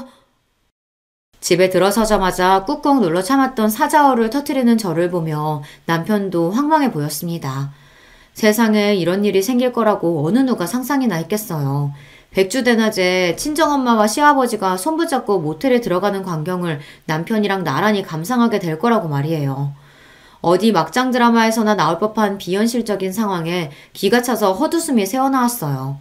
집에 들어서자마자 꾹꾹 눌러 참았던 사자어를 터뜨리는 저를 보며 남편도 황망해 보였습니다. 세상에 이런 일이 생길 거라고 어느 누가 상상이나 했겠어요. 백주대낮에 친정엄마와 시아버지가 손붙잡고 모텔에 들어가는 광경을 남편이랑 나란히 감상하게 될 거라고 말이에요. 어디 막장 드라마에서나 나올 법한 비현실적인 상황에 기가 차서 헛웃음이 새어나왔어요.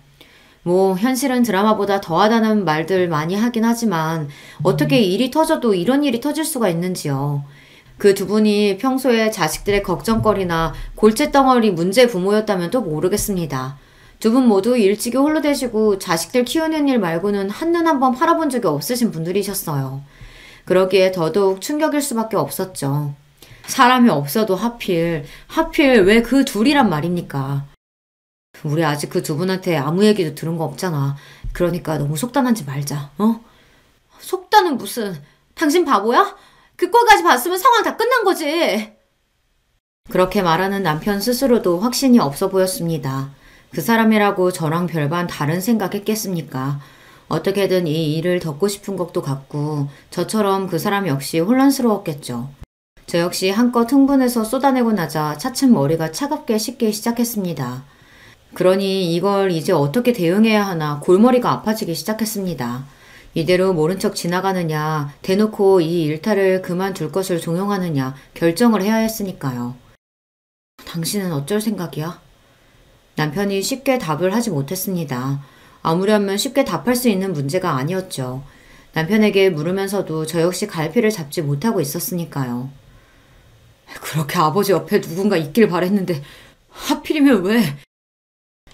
뭐 현실은 드라마보다 더하다는 말들 많이 하긴 하지만 어떻게 일이 터져도 이런 일이 터질 수가 있는지요. 그 두 분이 평소에 자식들의 걱정거리나 골칫덩어리 문제 부모였다면 또 모르겠습니다. 두 분 모두 일찍이 홀로 되시고 자식들 키우는 일 말고는 한눈 한번 팔아본 적이 없으신 분들이셨어요. 그러기에 더더욱 충격일 수밖에 없었죠. 사람이 없어도 하필 왜 그 둘이란 말입니까? 우리 아직 그 두 분한테 아무 얘기도 들은 거 없잖아. 그러니까 너무 속단하지 말자, 어? 속단은 무슨, 당신 바보야? 그 꼴까지 봤으면 상황 다 끝난 거지. 그렇게 말하는 남편 스스로도 확신이 없어 보였습니다. 그 사람이라고 저랑 별반 다른 생각했겠습니까? 어떻게든 이 일을 덮고 싶은 것도 같고 저처럼 그 사람 역시 혼란스러웠겠죠. 저 역시 한껏 흥분해서 쏟아내고 나자 차츰 머리가 차갑게 식기 시작했습니다. 그러니 이걸 이제 어떻게 대응해야 하나 골머리가 아파지기 시작했습니다. 이대로 모른 척 지나가느냐, 대놓고 이 일탈을 그만둘 것을 종용하느냐 결정을 해야 했으니까요. 당신은 어쩔 생각이야? 남편이 쉽게 답을 하지 못했습니다. 아무려면 쉽게 답할 수 있는 문제가 아니었죠. 남편에게 물으면서도 저 역시 갈피를 잡지 못하고 있었으니까요. 그렇게 아버지 옆에 누군가 있길 바랬는데 하필이면 왜?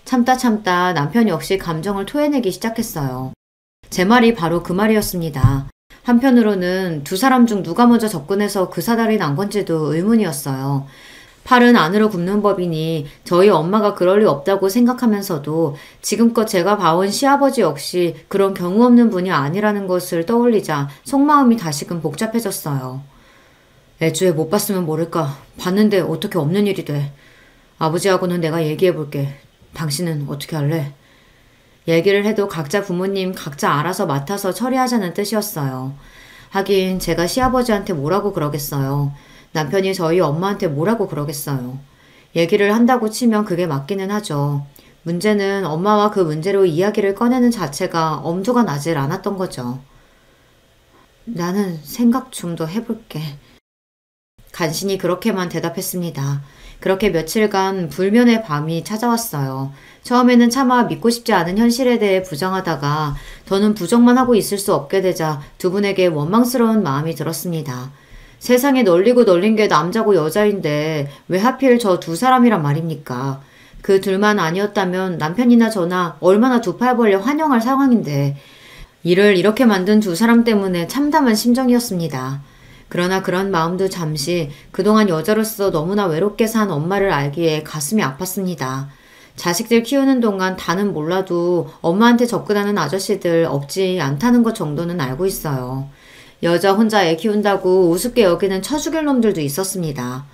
참다 남편 역시 감정을 토해내기 시작했어요. 제 말이 바로 그 말이었습니다. 한편으로는 두 사람 중 누가 먼저 접근해서 그 사달이 난 건지도 의문이었어요. 팔은 안으로 굽는 법이니 저희 엄마가 그럴 리 없다고 생각하면서도 지금껏 제가 봐온 시아버지 역시 그런 경우 없는 분이 아니라는 것을 떠올리자 속마음이 다시금 복잡해졌어요. 애초에 못 봤으면 모를까. 봤는데 어떻게 없는 일이 돼. 아버지하고는 내가 얘기해볼게. 당신은 어떻게 할래? 얘기를 해도 각자 부모님 각자 알아서 맡아서 처리하자는 뜻이었어요. 하긴 제가 시아버지한테 뭐라고 그러겠어요. 남편이 저희 엄마한테 뭐라고 그러겠어요. 얘기를 한다고 치면 그게 맞기는 하죠. 문제는 엄마와 그 문제로 이야기를 꺼내는 자체가 엄두가 나질 않았던 거죠. 나는 생각 좀 더 해볼게. 간신히 그렇게만 대답했습니다. 그렇게 며칠간 불면의 밤이 찾아왔어요. 처음에는 차마 믿고 싶지 않은 현실에 대해 부정하다가 더는 부정만 하고 있을 수 없게 되자 두 분에게 원망스러운 마음이 들었습니다. 세상에 널리고 널린 게 남자고 여자인데 왜 하필 저 두 사람이란 말입니까? 그 둘만 아니었다면 남편이나 저나 얼마나 두 팔 벌려 환영할 상황인데 이를 이렇게 만든 두 사람 때문에 참담한 심정이었습니다. 그러나 그런 마음도 잠시 그동안 여자로서 너무나 외롭게 산 엄마를 알기에 가슴이 아팠습니다. 자식들 키우는 동안 다는 몰라도 엄마한테 접근하는 아저씨들 없지 않다는 것 정도는 알고 있어요. 여자 혼자 애 키운다고 우습게 여기는 쳐죽일 놈들도 있었습니다.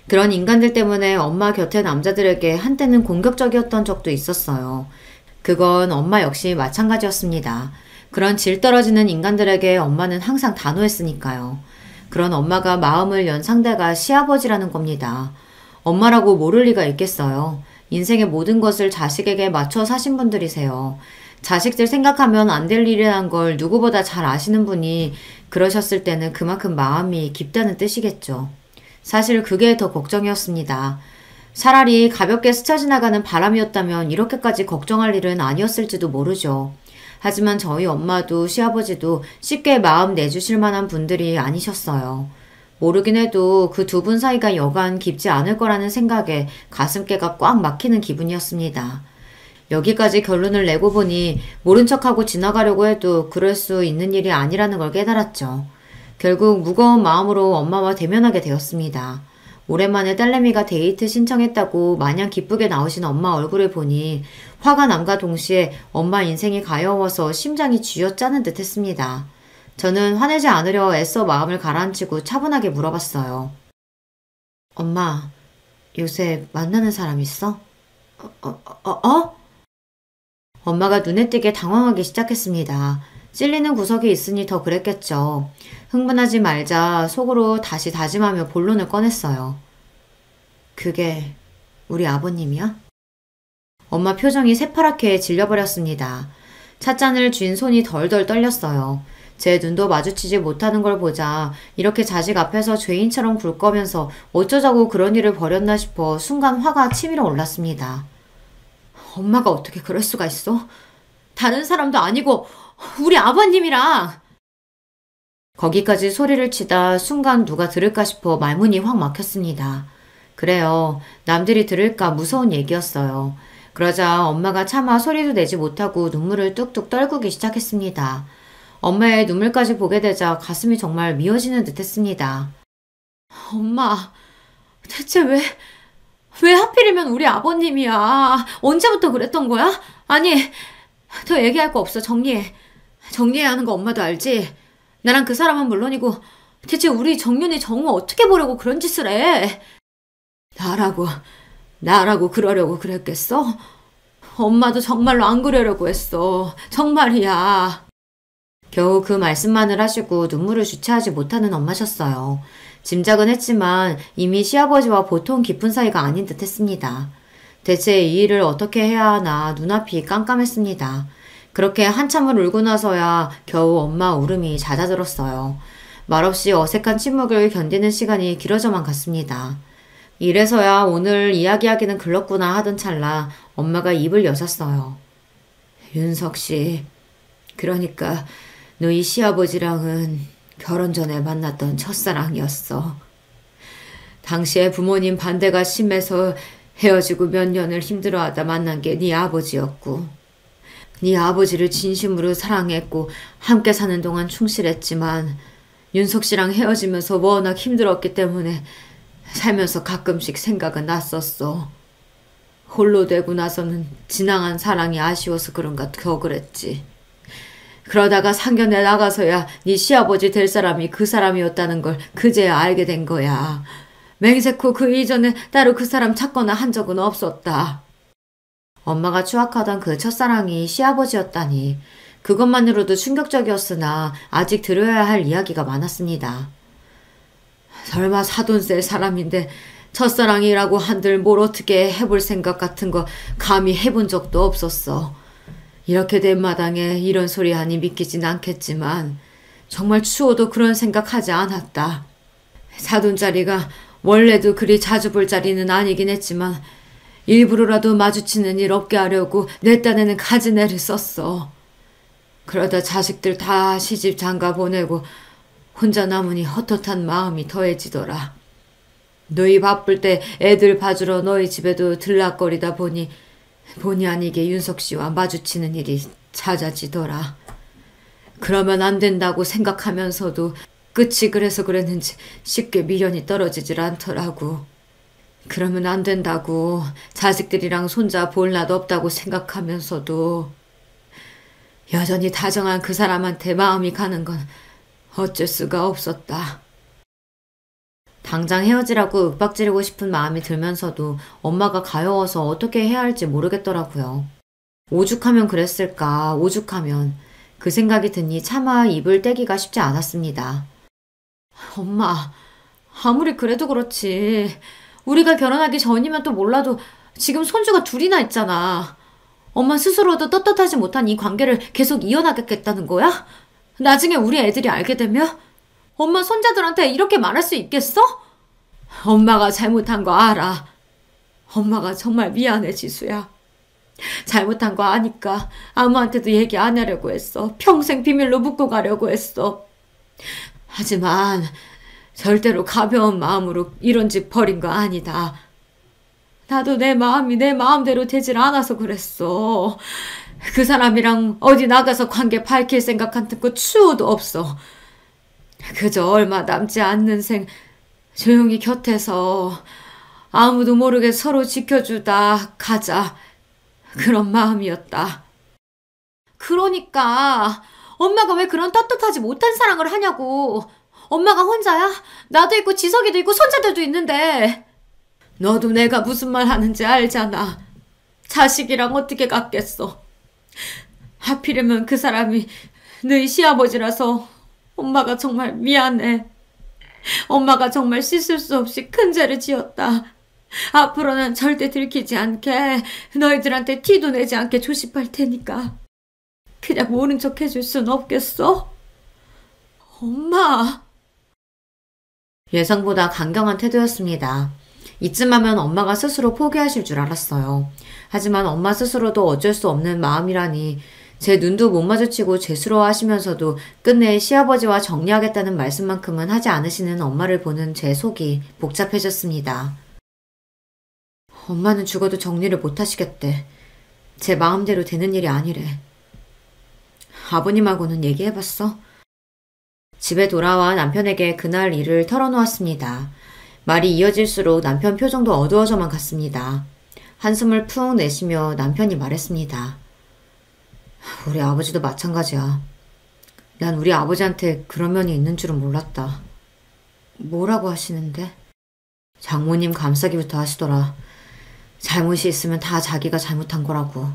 그런 인간들 때문에 엄마 곁에 남자들에게 한때는 공격적이었던 적도 있었어요. 그건 엄마 역시 마찬가지였습니다. 그런 질 떨어지는 인간들에게 엄마는 항상 단호했으니까요. 그런 엄마가 마음을 연 상대가 시아버지라는 겁니다. 엄마라고 모를 리가 있겠어요. 인생의 모든 것을 자식에게 맞춰 사신 분들이세요. 자식들 생각하면 안 될 일이란 걸 누구보다 잘 아시는 분이 그러셨을 때는 그만큼 마음이 깊다는 뜻이겠죠. 사실 그게 더 걱정이었습니다. 차라리 가볍게 스쳐 지나가는 바람이었다면 이렇게까지 걱정할 일은 아니었을지도 모르죠. 하지만 저희 엄마도 시아버지도 쉽게 마음 내주실 만한 분들이 아니셨어요. 모르긴 해도 그 두 분 사이가 여간 깊지 않을 거라는 생각에 가슴께가 꽉 막히는 기분이었습니다. 여기까지 결론을 내고 보니 모른 척하고 지나가려고 해도 그럴 수 있는 일이 아니라는 걸 깨달았죠. 결국 무거운 마음으로 엄마와 대면하게 되었습니다. 오랜만에 딸내미가 데이트 신청했다고 마냥 기쁘게 나오신 엄마 얼굴을 보니 화가 남과 동시에 엄마 인생이 가여워서 심장이 쥐어짜는 듯 했습니다. 저는 화내지 않으려 애써 마음을 가라앉히고 차분하게 물어봤어요. 엄마, 요새 만나는 사람 있어? 어? 엄마가 눈에 띄게 당황하기 시작했습니다. 찔리는 구석이 있으니 더 그랬겠죠. 흥분하지 말자 속으로 다시 다짐하며 본론을 꺼냈어요. 그게 우리 아버님이야? 엄마 표정이 새파랗게 질려버렸습니다. 찻잔을 쥔 손이 덜덜 떨렸어요. 제 눈도 마주치지 못하는 걸 보자 이렇게 자식 앞에서 죄인처럼 굴 거면서 어쩌자고 그런 일을 벌였나 싶어 순간 화가 치밀어 올랐습니다. 엄마가 어떻게 그럴 수가 있어? 다른 사람도 아니고 우리 아버님이랑. 거기까지 소리를 치다 순간 누가 들을까 싶어 말문이 확 막혔습니다. 그래요. 남들이 들을까 무서운 얘기였어요. 그러자 엄마가 차마 소리도 내지 못하고 눈물을 뚝뚝 떨구기 시작했습니다. 엄마의 눈물까지 보게 되자 가슴이 정말 미어지는 듯 했습니다. 엄마, 대체 왜 하필이면 우리 아버님이야? 언제부터 그랬던 거야? 아니, 더 얘기할 거 없어. 정리해야 하는 거 엄마도 알지? 나랑 그 사람은 물론이고 대체 우리 정윤이 정우 어떻게 보려고 그런 짓을 해? 나라고 그러려고 그랬겠어? 엄마도 정말로 안 그러려고 했어. 정말이야. 겨우 그 말씀만을 하시고 눈물을 주체하지 못하는 엄마셨어요. 짐작은 했지만 이미 시아버지와 보통 깊은 사이가 아닌 듯 했습니다. 대체 이 일을 어떻게 해야 하나 눈앞이 깜깜했습니다. 그렇게 한참을 울고 나서야 겨우 엄마 울음이 잦아들었어요. 말없이 어색한 침묵을 견디는 시간이 길어져만 갔습니다. 이래서야 오늘 이야기하기는 글렀구나 하던 찰나 엄마가 입을 여셨어요. 윤석 씨, 그러니까 너희 시아버지랑은 결혼 전에 만났던 첫사랑이었어. 당시에 부모님 반대가 심해서 헤어지고 몇 년을 힘들어하다 만난 게 네 아버지였고 네 아버지를 진심으로 사랑했고 함께 사는 동안 충실했지만 윤석 씨랑 헤어지면서 워낙 힘들었기 때문에 살면서 가끔씩 생각은 났었어. 홀로 되고 나서는 지나간 사랑이 아쉬워서 그런가 더 그랬지. 그러다가 상견례 나가서야 네 시아버지 될 사람이 그 사람이었다는 걸 그제야 알게 된 거야. 맹세코 그 이전에 따로 그 사람 찾거나 한 적은 없었다. 엄마가 추악하던 그 첫사랑이 시아버지였다니 그것만으로도 충격적이었으나 아직 들어야 할 이야기가 많았습니다. 설마 사돈세 사람인데 첫사랑이라고 한들 뭘 어떻게 해볼 생각 같은 거 감히 해본 적도 없었어. 이렇게 된 마당에 이런 소리 하니 믿기진 않겠지만 정말 추워도 그런 생각하지 않았다. 사돈자리가 원래도 그리 자주 볼 자리는 아니긴 했지만 일부러라도 마주치는 일 없게 하려고 내 딴에는 가지내를 썼어. 그러다 자식들 다 시집 장가 보내고 혼자 남으니 헛헛한 마음이 더해지더라. 너희 바쁠 때 애들 봐주러 너희 집에도 들락거리다 보니 본의 아니게 윤석 씨와 마주치는 일이 잦아지더라. 그러면 안 된다고 생각하면서도 끝이 그래서 그랬는지 쉽게 미련이 떨어지질 않더라고. 그러면 안 된다고 자식들이랑 손자 볼 낯 없다고 생각하면서도 여전히 다정한 그 사람한테 마음이 가는 건 어쩔 수가 없었다. 당장 헤어지라고 윽박지르고 싶은 마음이 들면서도 엄마가 가여워서 어떻게 해야 할지 모르겠더라고요. 오죽하면 그랬을까, 오죽하면. 그 생각이 드니 차마 입을 떼기가 쉽지 않았습니다. 엄마, 아무리 그래도 그렇지. 우리가 결혼하기 전이면 또 몰라도 지금 손주가 둘이나 있잖아. 엄마 스스로도 떳떳하지 못한 이 관계를 계속 이어나가겠다는 거야? 나중에 우리 애들이 알게 되면 엄마 손자들한테 이렇게 말할 수 있겠어? 엄마가 잘못한 거 알아. 엄마가 정말 미안해, 지수야. 잘못한 거 아니까 아무한테도 얘기 안 하려고 했어. 평생 비밀로 묻고 가려고 했어. 하지만 절대로 가벼운 마음으로 이런 짓 벌인 거 아니다. 나도 내 마음이 내 마음대로 되질 않아서 그랬어. 그 사람이랑 어디 나가서 관계 밝힐 생각 같은 거 추호도 없어. 그저 얼마 남지 않는 생 조용히 곁에서 아무도 모르게 서로 지켜주다 가자. 그런 마음이었다. 그러니까 엄마가 왜 그런 떳떳하지 못한 사랑을 하냐고. 엄마가 혼자야? 나도 있고 지석이도 있고 손자들도 있는데. 너도 내가 무슨 말 하는지 알잖아. 자식이랑 어떻게 같겠어. 하필이면 그 사람이 너희 시아버지라서 엄마가 정말 미안해. 엄마가 정말 씻을 수 없이 큰 죄를 지었다. 앞으로는 절대 들키지 않게 너희들한테 티도 내지 않게 조심할 테니까 그냥 모른 척 해줄 순 없겠어? 엄마. 예상보다 강경한 태도였습니다. 이쯤 하면 엄마가 스스로 포기하실 줄 알았어요. 하지만 엄마 스스로도 어쩔 수 없는 마음이라니 제 눈도 못 마주치고 죄스러워하시면서도 끝내 시아버지와 정리하겠다는 말씀만큼은 하지 않으시는 엄마를 보는 제 속이 복잡해졌습니다. 엄마는 죽어도 정리를 못 하시겠대. 제 마음대로 되는 일이 아니래. 아버님하고는 얘기해봤어? 집에 돌아와 남편에게 그날 일을 털어놓았습니다. 말이 이어질수록 남편 표정도 어두워져만 갔습니다. 한숨을 푹 내쉬며 남편이 말했습니다. 우리 아버지도 마찬가지야. 난 우리 아버지한테 그런 면이 있는 줄은 몰랐다. 뭐라고 하시는데? 장모님 감싸기부터 하시더라. 잘못이 있으면 다 자기가 잘못한 거라고.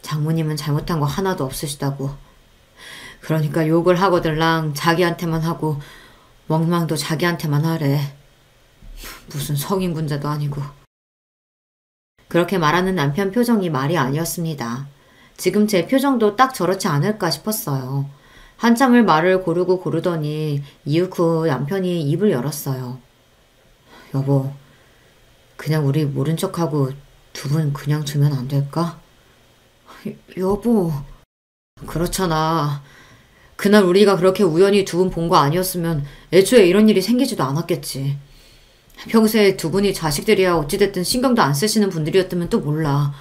장모님은 잘못한 거 하나도 없으시다고. 그러니까 욕을 하거들랑 자기한테만 하고 원망도 자기한테만 하래. 무슨 성인군자도 아니고. 그렇게 말하는 남편 표정이 말이 아니었습니다. 지금 제 표정도 딱 저렇지 않을까 싶었어요. 한참을 말을 고르고 고르더니 이윽 후 남편이 입을 열었어요. 여보, 그냥 우리 모른 척하고 두 분 그냥 두면 안 될까? 여보. 그렇잖아. 그날 우리가 그렇게 우연히 두 분 본 거 아니었으면 애초에 이런 일이 생기지도 않았겠지. 평소에 두 분이 자식들이야 어찌됐든 신경도 안 쓰시는 분들이었다면 또 몰라.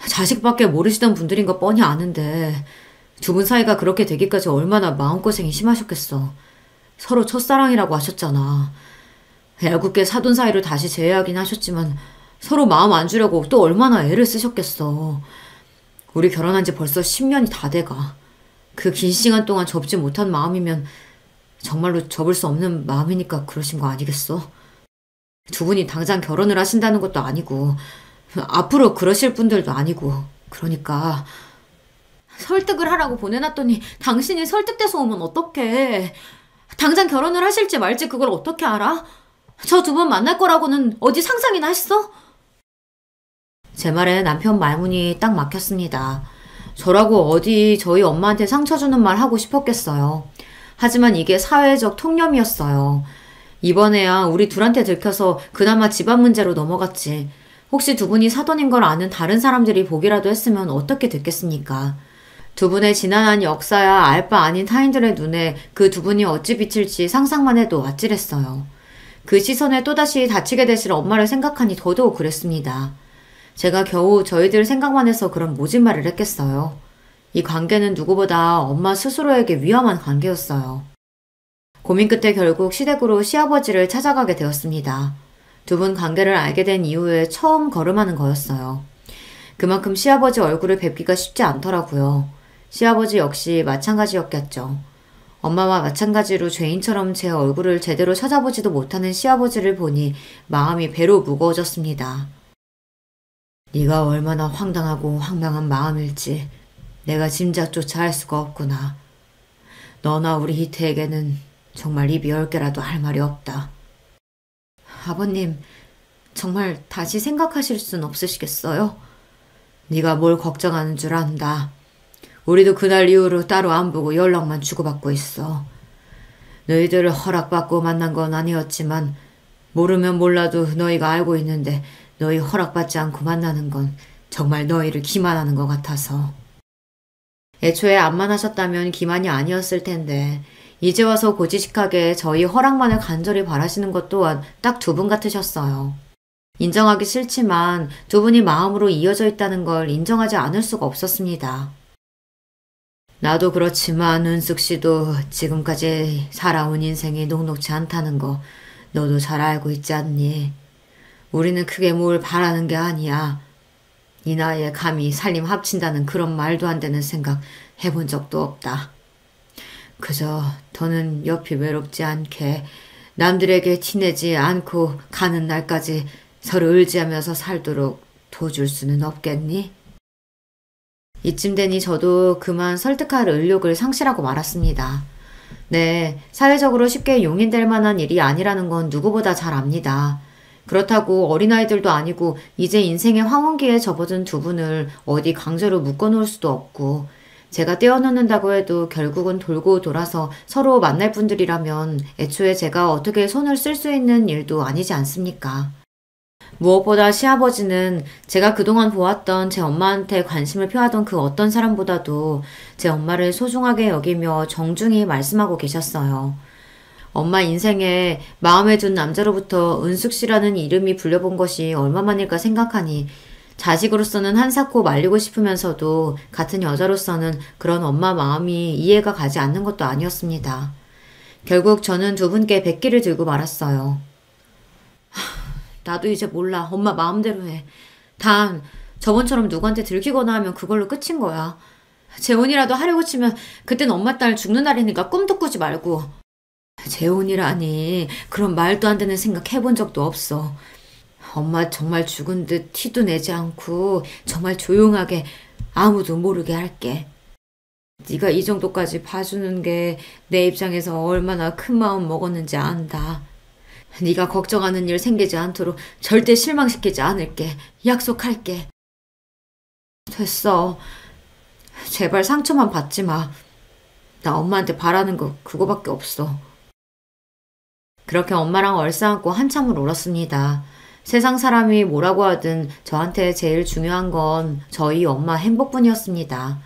자식밖에 모르시던 분들인 거 뻔히 아는데 두 분 사이가 그렇게 되기까지 얼마나 마음고생이 심하셨겠어. 서로 첫사랑이라고 하셨잖아. 얄궂게 사돈 사이를 다시 재회하긴 하셨지만 서로 마음 안 주려고 또 얼마나 애를 쓰셨겠어. 우리 결혼한 지 벌써 10년이 다 돼가. 그 긴 시간 동안 접지 못한 마음이면 정말로 접을 수 없는 마음이니까 그러신 거 아니겠어? 두 분이 당장 결혼을 하신다는 것도 아니고 앞으로 그러실 분들도 아니고. 그러니까 설득을 하라고 보내놨더니 당신이 설득돼서 오면 어떡해. 당장 결혼을 하실지 말지 그걸 어떻게 알아? 저 두 분 만날 거라고는 어디 상상이나 했어? 제 말에 남편 말문이 딱 막혔습니다. 저라고 어디 저희 엄마한테 상처 주는 말 하고 싶었겠어요. 하지만 이게 사회적 통념이었어요. 이번에야 우리 둘한테 들켜서 그나마 집안 문제로 넘어갔지. 혹시 두 분이 사돈인 걸 아는 다른 사람들이 보기라도 했으면 어떻게 됐겠습니까? 두 분의 지난한 역사야 알 바 아닌 타인들의 눈에 그 두 분이 어찌 비칠지 상상만 해도 아찔했어요. 그 시선에 또다시 다치게 되실 엄마를 생각하니 더더욱 그랬습니다. 제가 겨우 저희들 생각만 해서 그런 모진 말을 했겠어요. 이 관계는 누구보다 엄마 스스로에게 위험한 관계였어요. 고민 끝에 결국 시댁으로 시아버지를 찾아가게 되었습니다. 두 분 관계를 알게 된 이후에 처음 걸음하는 거였어요. 그만큼 시아버지 얼굴을 뵙기가 쉽지 않더라고요. 시아버지 역시 마찬가지였겠죠. 엄마와 마찬가지로 죄인처럼 제 얼굴을 제대로 찾아보지도 못하는 시아버지를 보니 마음이 배로 무거워졌습니다. 네가 얼마나 황당하고 황당한 마음일지 내가 짐작조차 할 수가 없구나. 너나 우리 희태에게는 정말 입이 10개라도 할 말이 없다. 아버님, 정말 다시 생각하실 순 없으시겠어요? 네가 뭘 걱정하는 줄 안다. 우리도 그날 이후로 따로 안 보고 연락만 주고받고 있어. 너희들을 허락받고 만난 건 아니었지만 모르면 몰라도 너희가 알고 있는데 너희 허락받지 않고 만나는 건 정말 너희를 기만하는 것 같아서. 애초에 암만 하셨다면 기만이 아니었을 텐데 이제 와서 고지식하게 저희 허락만을 간절히 바라시는 것 또한 딱 두 분 같으셨어요. 인정하기 싫지만 두 분이 마음으로 이어져 있다는 걸 인정하지 않을 수가 없었습니다. 나도 그렇지만 은숙 씨도 지금까지 살아온 인생이 녹록지 않다는 거 너도 잘 알고 있지 않니? 우리는 크게 뭘 바라는 게 아니야. 이 나이에 감히 살림 합친다는 그런 말도 안 되는 생각 해본 적도 없다. 그저 더는 옆이 외롭지 않게 남들에게 티내지 않고 가는 날까지 서로 의지하면서 살도록 도와줄 수는 없겠니? 이쯤 되니 저도 그만 설득할 의욕을 상실하고 말았습니다. 네, 사회적으로 쉽게 용인될 만한 일이 아니라는 건 누구보다 잘 압니다. 그렇다고 어린아이들도 아니고 이제 인생의 황혼기에 접어든 두 분을 어디 강제로 묶어놓을 수도 없고 제가 떼어놓는다고 해도 결국은 돌고 돌아서 서로 만날 분들이라면 애초에 제가 어떻게 손을 쓸 수 있는 일도 아니지 않습니까? 무엇보다 시아버지는 제가 그동안 보았던 제 엄마한테 관심을 표하던 그 어떤 사람보다도 제 엄마를 소중하게 여기며 정중히 말씀하고 계셨어요. 엄마 인생에 마음에 든 남자로부터 은숙 씨라는 이름이 불려본 것이 얼마만일까 생각하니 자식으로서는 한사코 말리고 싶으면서도 같은 여자로서는 그런 엄마 마음이 이해가 가지 않는 것도 아니었습니다. 결국 저는 두 분께 백기를 들고 말았어요. 나도 이제 몰라. 엄마 마음대로 해. 단 저번처럼 누구한테 들키거나 하면 그걸로 끝인 거야. 재혼이라도 하려고 치면 그땐 엄마 딸 죽는 날이니까 꿈도 꾸지 말고. 재혼이라니 그런 말도 안 되는 생각 해본 적도 없어. 엄마 정말 죽은 듯 티도 내지 않고 정말 조용하게 아무도 모르게 할게. 네가 이 정도까지 봐주는 게 내 입장에서 얼마나 큰 마음 먹었는지 안다. 네가 걱정하는 일 생기지 않도록 절대 실망시키지 않을게. 약속할게. 됐어. 제발 상처만 받지 마. 나 엄마한테 바라는 거 그거밖에 없어. 그렇게 엄마랑 얼싸안고 한참을 울었습니다. 세상 사람이 뭐라고 하든 저한테 제일 중요한 건 저희 엄마 행복뿐이었습니다.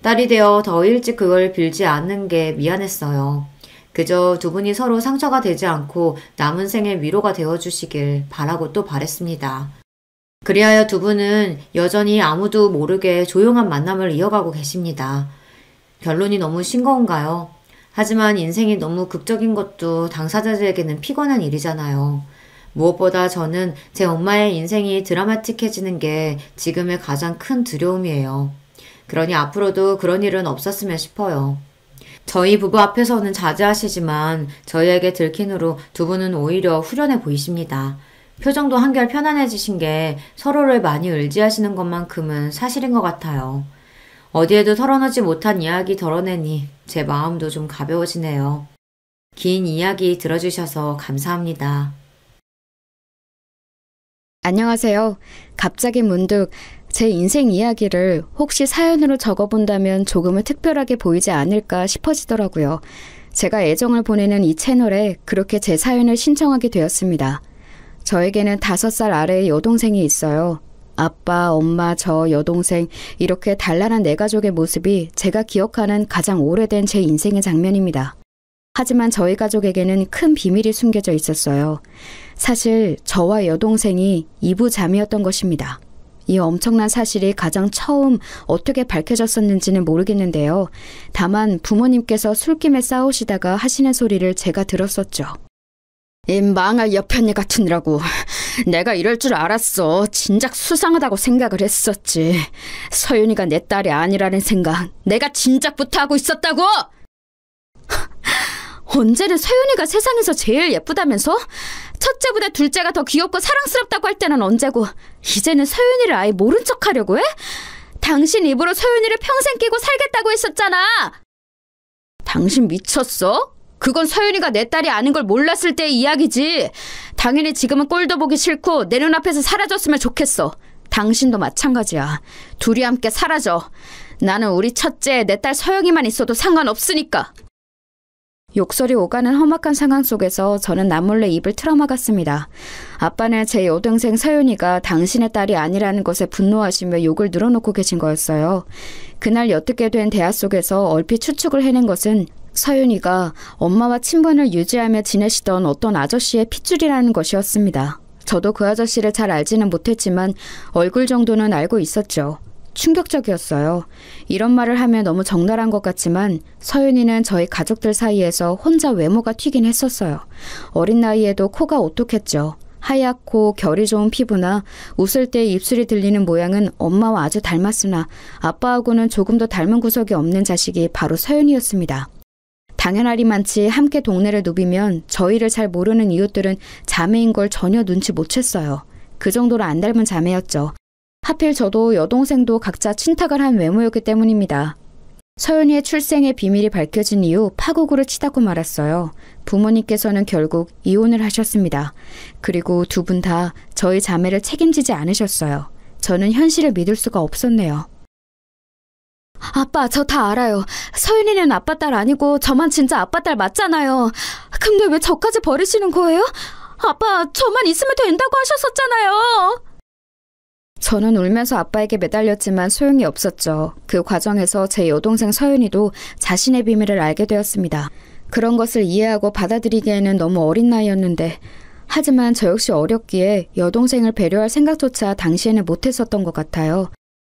딸이 되어 더 일찍 그걸 빌지 않는 게 미안했어요. 그저 두 분이 서로 상처가 되지 않고 남은 생의 위로가 되어주시길 바라고 또 바랬습니다. 그리하여 두 분은 여전히 아무도 모르게 조용한 만남을 이어가고 계십니다. 결론이 너무 싱거운가요? 하지만 인생이 너무 극적인 것도 당사자들에게는 피곤한 일이잖아요. 무엇보다 저는 제 엄마의 인생이 드라마틱해지는 게 지금의 가장 큰 두려움이에요. 그러니 앞으로도 그런 일은 없었으면 싶어요. 저희 부부 앞에서는 자제하시지만 저희에게 들킨 후로 두 분은 오히려 후련해 보이십니다. 표정도 한결 편안해지신 게 서로를 많이 의지하시는 것만큼은 사실인 것 같아요. 어디에도 털어놓지 못한 이야기 덜어내니 제 마음도 좀 가벼워지네요. 긴 이야기 들어주셔서 감사합니다. 안녕하세요. 갑자기 문득 제 인생 이야기를 혹시 사연으로 적어본다면 조금은 특별하게 보이지 않을까 싶어지더라고요. 제가 애정을 보내는 이 채널에 그렇게 제 사연을 신청하게 되었습니다. 저에게는 5살 아래의 여동생이 있어요. 아빠, 엄마, 저, 여동생 이렇게 단란한 내 가족의 모습이 제가 기억하는 가장 오래된 제 인생의 장면입니다. 하지만 저희 가족에게는 큰 비밀이 숨겨져 있었어요. 사실 저와 여동생이 이부자매였던 것입니다. 이 엄청난 사실이 가장 처음 어떻게 밝혀졌었는지는 모르겠는데요. 다만 부모님께서 술김에 싸우시다가 하시는 소리를 제가 들었었죠. 이 망할 여편네 같으니라고. 내가 이럴 줄 알았어. 진작 수상하다고 생각을 했었지. 서윤이가 내 딸이 아니라는 생각 내가 진작부터 하고 있었다고! 언제는 서윤이가 세상에서 제일 예쁘다면서? 첫째보다 둘째가 더 귀엽고 사랑스럽다고 할 때는 언제고 이제는 서윤이를 아예 모른 척하려고 해? 당신 입으로 서윤이를 평생 끼고 살겠다고 했었잖아. 당신 미쳤어? 그건 서윤이가 내 딸이 아닌 걸 몰랐을 때의 이야기지. 당연히 지금은 꼴도 보기 싫고 내 눈앞에서 사라졌으면 좋겠어. 당신도 마찬가지야. 둘이 함께 사라져. 나는 우리 첫째, 내 딸 서영이만 있어도 상관없으니까. 욕설이 오가는 험악한 상황 속에서 저는 남몰래 입을 틀어막았습니다. 아빠는 제 여동생 서윤이가 당신의 딸이 아니라는 것에 분노하시며 욕을 늘어놓고 계신 거였어요. 그날 엿듣게 된 대화 속에서 얼핏 추측을 해낸 것은 서윤이가 엄마와 친분을 유지하며 지내시던 어떤 아저씨의 핏줄이라는 것이었습니다. 저도 그 아저씨를 잘 알지는 못했지만 얼굴 정도는 알고 있었죠. 충격적이었어요. 이런 말을 하면 너무 적나라한 것 같지만 서윤이는 저희 가족들 사이에서 혼자 외모가 튀긴 했었어요. 어린 나이에도 코가 오똑했죠. 하얗고 결이 좋은 피부나 웃을 때 입술이 들리는 모양은 엄마와 아주 닮았으나 아빠하고는 조금 더 닮은 구석이 없는 자식이 바로 서윤이였습니다. 당연하리만치 함께 동네를 누비면 저희를 잘 모르는 이웃들은 자매인 걸 전혀 눈치 못 챘어요. 그 정도로 안 닮은 자매였죠. 하필 저도 여동생도 각자 친탁을 한 외모였기 때문입니다. 서윤이의 출생의 비밀이 밝혀진 이후 파국으로 치닫고 말았어요. 부모님께서는 결국 이혼을 하셨습니다. 그리고 두 분 다 저희 자매를 책임지지 않으셨어요. 저는 현실을 믿을 수가 없었네요. 아빠, 저 다 알아요. 서윤이는 아빠 딸 아니고 저만 진짜 아빠 딸 맞잖아요. 근데 왜 저까지 버리시는 거예요? 아빠, 저만 있으면 된다고 하셨었잖아요. 저는 울면서 아빠에게 매달렸지만 소용이 없었죠. 그 과정에서 제 여동생 서윤이도 자신의 비밀을 알게 되었습니다. 그런 것을 이해하고 받아들이기에는 너무 어린 나이였는데 하지만 저 역시 어렸기에 여동생을 배려할 생각조차 당시에는 못했었던 것 같아요.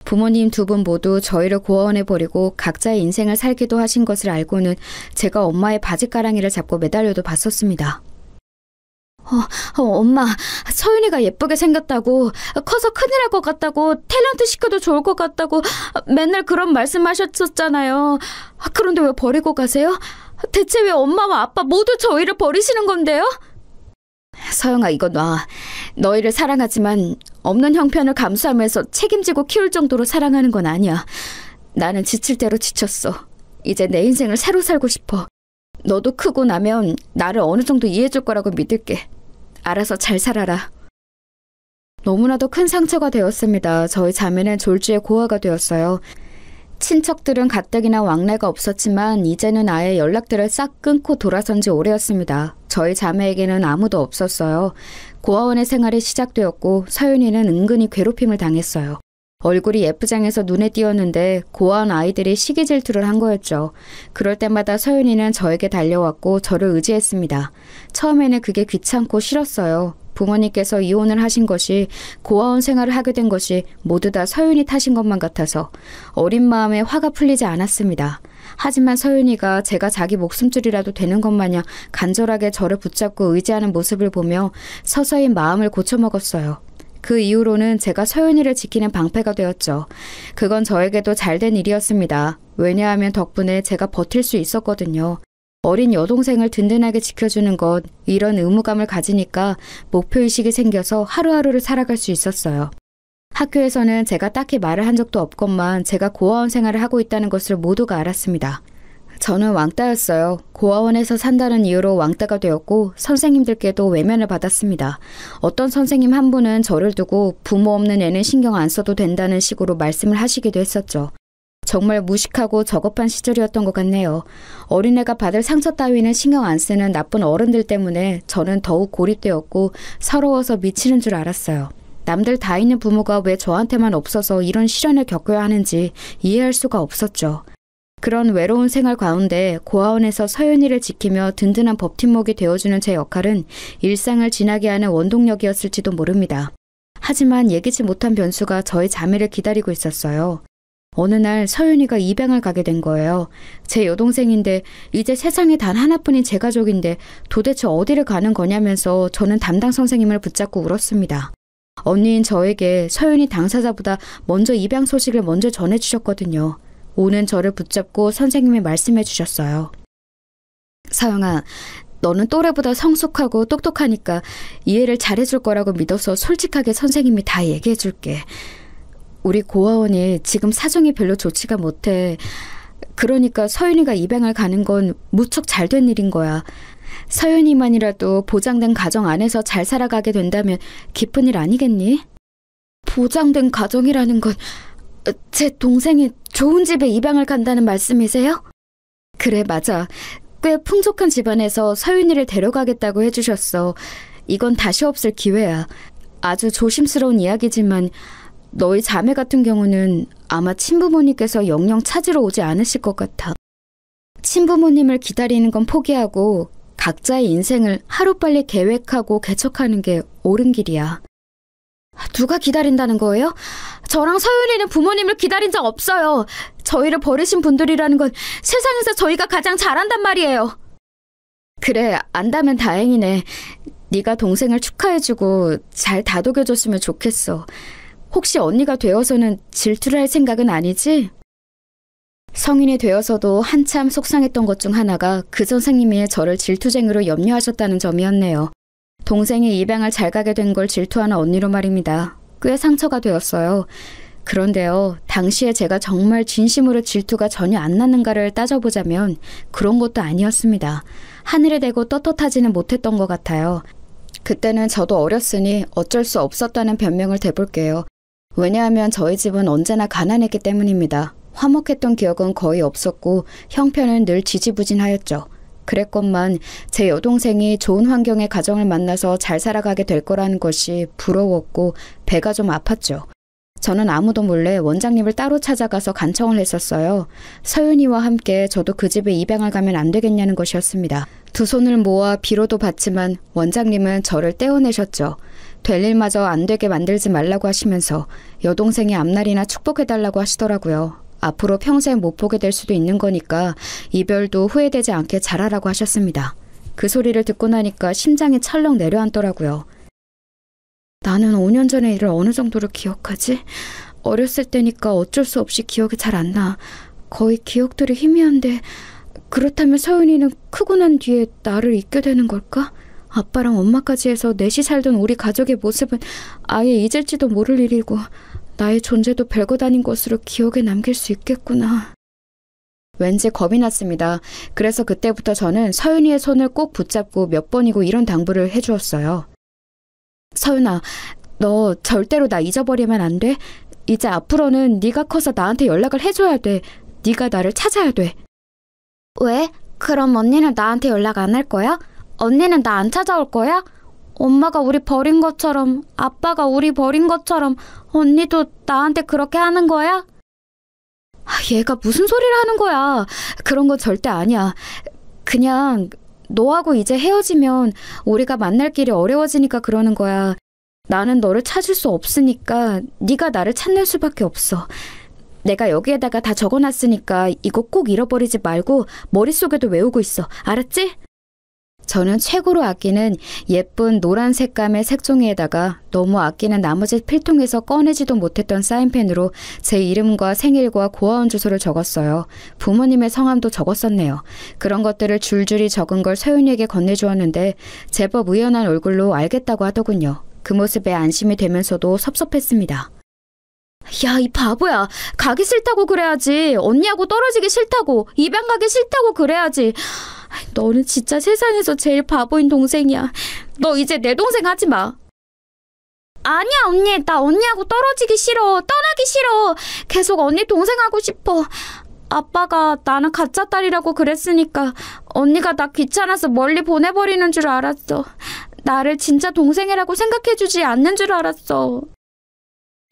부모님 두 분 모두 저희를 고아원에 버리고 각자의 인생을 살기도 하신 것을 알고는 제가 엄마의 바지가랑이를 잡고 매달려도 봤었습니다. 엄마, 서윤이가 예쁘게 생겼다고, 커서 큰일 날 것 같다고, 탤런트 시켜도 좋을 것 같다고 맨날 그런 말씀하셨었잖아요. 그런데 왜 버리고 가세요? 대체 왜 엄마와 아빠 모두 저희를 버리시는 건데요? 서영아, 이거 놔. 너희를 사랑하지만 없는 형편을 감수하면서 책임지고 키울 정도로 사랑하는 건 아니야. 나는 지칠 대로 지쳤어. 이제 내 인생을 새로 살고 싶어. 너도 크고 나면 나를 어느 정도 이해해줄 거라고 믿을게. 알아서 잘 살아라. 너무나도 큰 상처가 되었습니다. 저희 자매는 졸지에 고아가 되었어요. 친척들은 가뜩이나 왕래가 없었지만 이제는 아예 연락들을 싹 끊고 돌아선 지 오래였습니다. 저희 자매에게는 아무도 없었어요. 고아원의 생활이 시작되었고 서윤이는 은근히 괴롭힘을 당했어요. 얼굴이 예쁘장해서 눈에 띄었는데 고아원 아이들이 시기 질투를 한 거였죠. 그럴 때마다 서윤이는 저에게 달려왔고 저를 의지했습니다. 처음에는 그게 귀찮고 싫었어요. 부모님께서 이혼을 하신 것이, 고아원 생활을 하게 된 것이 모두 다 서윤이 탓인 것만 같아서 어린 마음에 화가 풀리지 않았습니다. 하지만 서윤이가 제가 자기 목숨줄이라도 되는 것 마냥 간절하게 저를 붙잡고 의지하는 모습을 보며 서서히 마음을 고쳐먹었어요. 그 이후로는 제가 서윤이를 지키는 방패가 되었죠. 그건 저에게도 잘된 일이었습니다. 왜냐하면 덕분에 제가 버틸 수 있었거든요. 어린 여동생을 든든하게 지켜주는 것, 이런 의무감을 가지니까 목표의식이 생겨서 하루하루를 살아갈 수 있었어요. 학교에서는 제가 딱히 말을 한 적도 없건만 제가 고아원 생활을 하고 있다는 것을 모두가 알았습니다. 저는 왕따였어요. 고아원에서 산다는 이유로 왕따가 되었고 선생님들께도 외면을 받았습니다. 어떤 선생님 한 분은 저를 두고 부모 없는 애는 신경 안 써도 된다는 식으로 말씀을 하시기도 했었죠. 정말 무식하고 저급한 시절이었던 것 같네요. 어린애가 받을 상처 따위는 신경 안 쓰는 나쁜 어른들 때문에 저는 더욱 고립되었고 서러워서 미치는 줄 알았어요. 남들 다 있는 부모가 왜 저한테만 없어서 이런 시련을 겪어야 하는지 이해할 수가 없었죠. 그런 외로운 생활 가운데 고아원에서 서윤이를 지키며 든든한 버팀목이 되어주는 제 역할은 일상을 지나게 하는 원동력이었을지도 모릅니다. 하지만 예기치 못한 변수가 저희 자매를 기다리고 있었어요. 어느 날 서윤이가 입양을 가게 된 거예요. 제 여동생인데 이제 세상에 단 하나뿐인 제 가족인데 도대체 어디를 가는 거냐면서 저는 담당 선생님을 붙잡고 울었습니다. 언니인 저에게 서윤이 당사자보다 먼저 입양 소식을 먼저 전해주셨거든요. 오는 저를 붙잡고 선생님이 말씀해 주셨어요. 서영아, 너는 또래보다 성숙하고 똑똑하니까 이해를 잘해줄 거라고 믿어서 솔직하게 선생님이 다 얘기해 줄게. 우리 고아원이 지금 사정이 별로 좋지가 못해. 그러니까 서윤이가 입양을 가는 건 무척 잘된 일인 거야. 서윤이만이라도 보장된 가정 안에서 잘 살아가게 된다면 기쁜 일 아니겠니? 보장된 가정이라는 건 제 동생이 좋은 집에 입양을 간다는 말씀이세요? 그래, 맞아. 꽤 풍족한 집안에서 서윤이를 데려가겠다고 해주셨어. 이건 다시 없을 기회야. 아주 조심스러운 이야기지만 너희 자매 같은 경우는 아마 친부모님께서 영영 찾으러 오지 않으실 것 같아. 친부모님을 기다리는 건 포기하고 각자의 인생을 하루빨리 계획하고 개척하는 게 옳은 길이야. 누가 기다린다는 거예요? 저랑 서윤이는 부모님을 기다린 적 없어요. 저희를 버리신 분들이라는 건 세상에서 저희가 가장 잘한단 말이에요. 그래, 안다면 다행이네. 네가 동생을 축하해주고 잘 다독여줬으면 좋겠어. 혹시 언니가 되어서는 질투를 할 생각은 아니지? 성인이 되어서도 한참 속상했던 것 중 하나가 그 선생님이 저를 질투쟁이로 염려하셨다는 점이었네요. 동생이 입양을 잘 가게 된 걸 질투하는 언니로 말입니다. 꽤 상처가 되었어요. 그런데요, 당시에 제가 정말 진심으로 질투가 전혀 안 났는가를 따져보자면 그런 것도 아니었습니다. 하늘에 대고 떳떳하지는 못했던 것 같아요. 그때는 저도 어렸으니 어쩔 수 없었다는 변명을 대볼게요. 왜냐하면 저희 집은 언제나 가난했기 때문입니다. 화목했던 기억은 거의 없었고 형편은 늘 지지부진하였죠. 그랬건만 제 여동생이 좋은 환경의 가정을 만나서 잘 살아가게 될 거라는 것이 부러웠고 배가 좀 아팠죠. 저는 아무도 몰래 원장님을 따로 찾아가서 간청을 했었어요. 서윤이와 함께 저도 그 집에 입양을 가면 안 되겠냐는 것이었습니다. 두 손을 모아 비로도 받지만 원장님은 저를 떼어내셨죠. 될 일마저 안 되게 만들지 말라고 하시면서 여동생의 앞날이나 축복해달라고 하시더라고요. 앞으로 평생 못 보게 될 수도 있는 거니까 이별도 후회되지 않게 잘하라고 하셨습니다. 그 소리를 듣고 나니까 심장이 철렁 내려앉더라고요. 나는 5년 전의 일을 어느 정도로 기억하지? 어렸을 때니까 어쩔 수 없이 기억이 잘 안 나. 거의 기억들이 희미한데 그렇다면 서윤이는 크고 난 뒤에 나를 잊게 되는 걸까? 아빠랑 엄마까지 해서 넷이 살던 우리 가족의 모습은 아예 잊을지도 모를 일이고 나의 존재도 별것 아닌 것으로 기억에 남길 수 있겠구나. 왠지 겁이 났습니다. 그래서 그때부터 저는 서윤이의 손을 꼭 붙잡고 몇 번이고 이런 당부를 해주었어요. 서윤아, 너 절대로 나 잊어버리면 안 돼. 이제 앞으로는 네가 커서 나한테 연락을 해줘야 돼. 네가 나를 찾아야 돼. 왜? 그럼 언니는 나한테 연락 안 할 거야? 언니는 나 안 찾아올 거야? 엄마가 우리 버린 것처럼, 아빠가 우리 버린 것처럼 언니도 나한테 그렇게 하는 거야? 얘가 무슨 소리를 하는 거야. 그런 건 절대 아니야. 그냥 너하고 이제 헤어지면 우리가 만날 길이 어려워지니까 그러는 거야. 나는 너를 찾을 수 없으니까 네가 나를 찾는 수밖에 없어. 내가 여기에다가 다 적어놨으니까 이거 꼭 잃어버리지 말고 머릿속에도 외우고 있어. 알았지? 저는 최고로 아끼는 예쁜 노란 색감의 색종이에다가 너무 아끼는 나머지 필통에서 꺼내지도 못했던 사인펜으로 제 이름과 생일과 고아원 주소를 적었어요. 부모님의 성함도 적었었네요. 그런 것들을 줄줄이 적은 걸 서윤이에게 건네주었는데 제법 의연한 얼굴로 알겠다고 하더군요. 그 모습에 안심이 되면서도 섭섭했습니다. 야, 이 바보야. 가기 싫다고 그래야지. 언니하고 떨어지기 싫다고. 입양 가기 싫다고 그래야지. 너는 진짜 세상에서 제일 바보인 동생이야. 너 이제 내 동생 하지 마. 아니야, 언니. 나 언니하고 떨어지기 싫어. 떠나기 싫어. 계속 언니 동생 하고 싶어. 아빠가 나는 가짜 딸이라고 그랬으니까 언니가 나 귀찮아서 멀리 보내버리는 줄 알았어. 나를 진짜 동생이라고 생각해주지 않는 줄 알았어.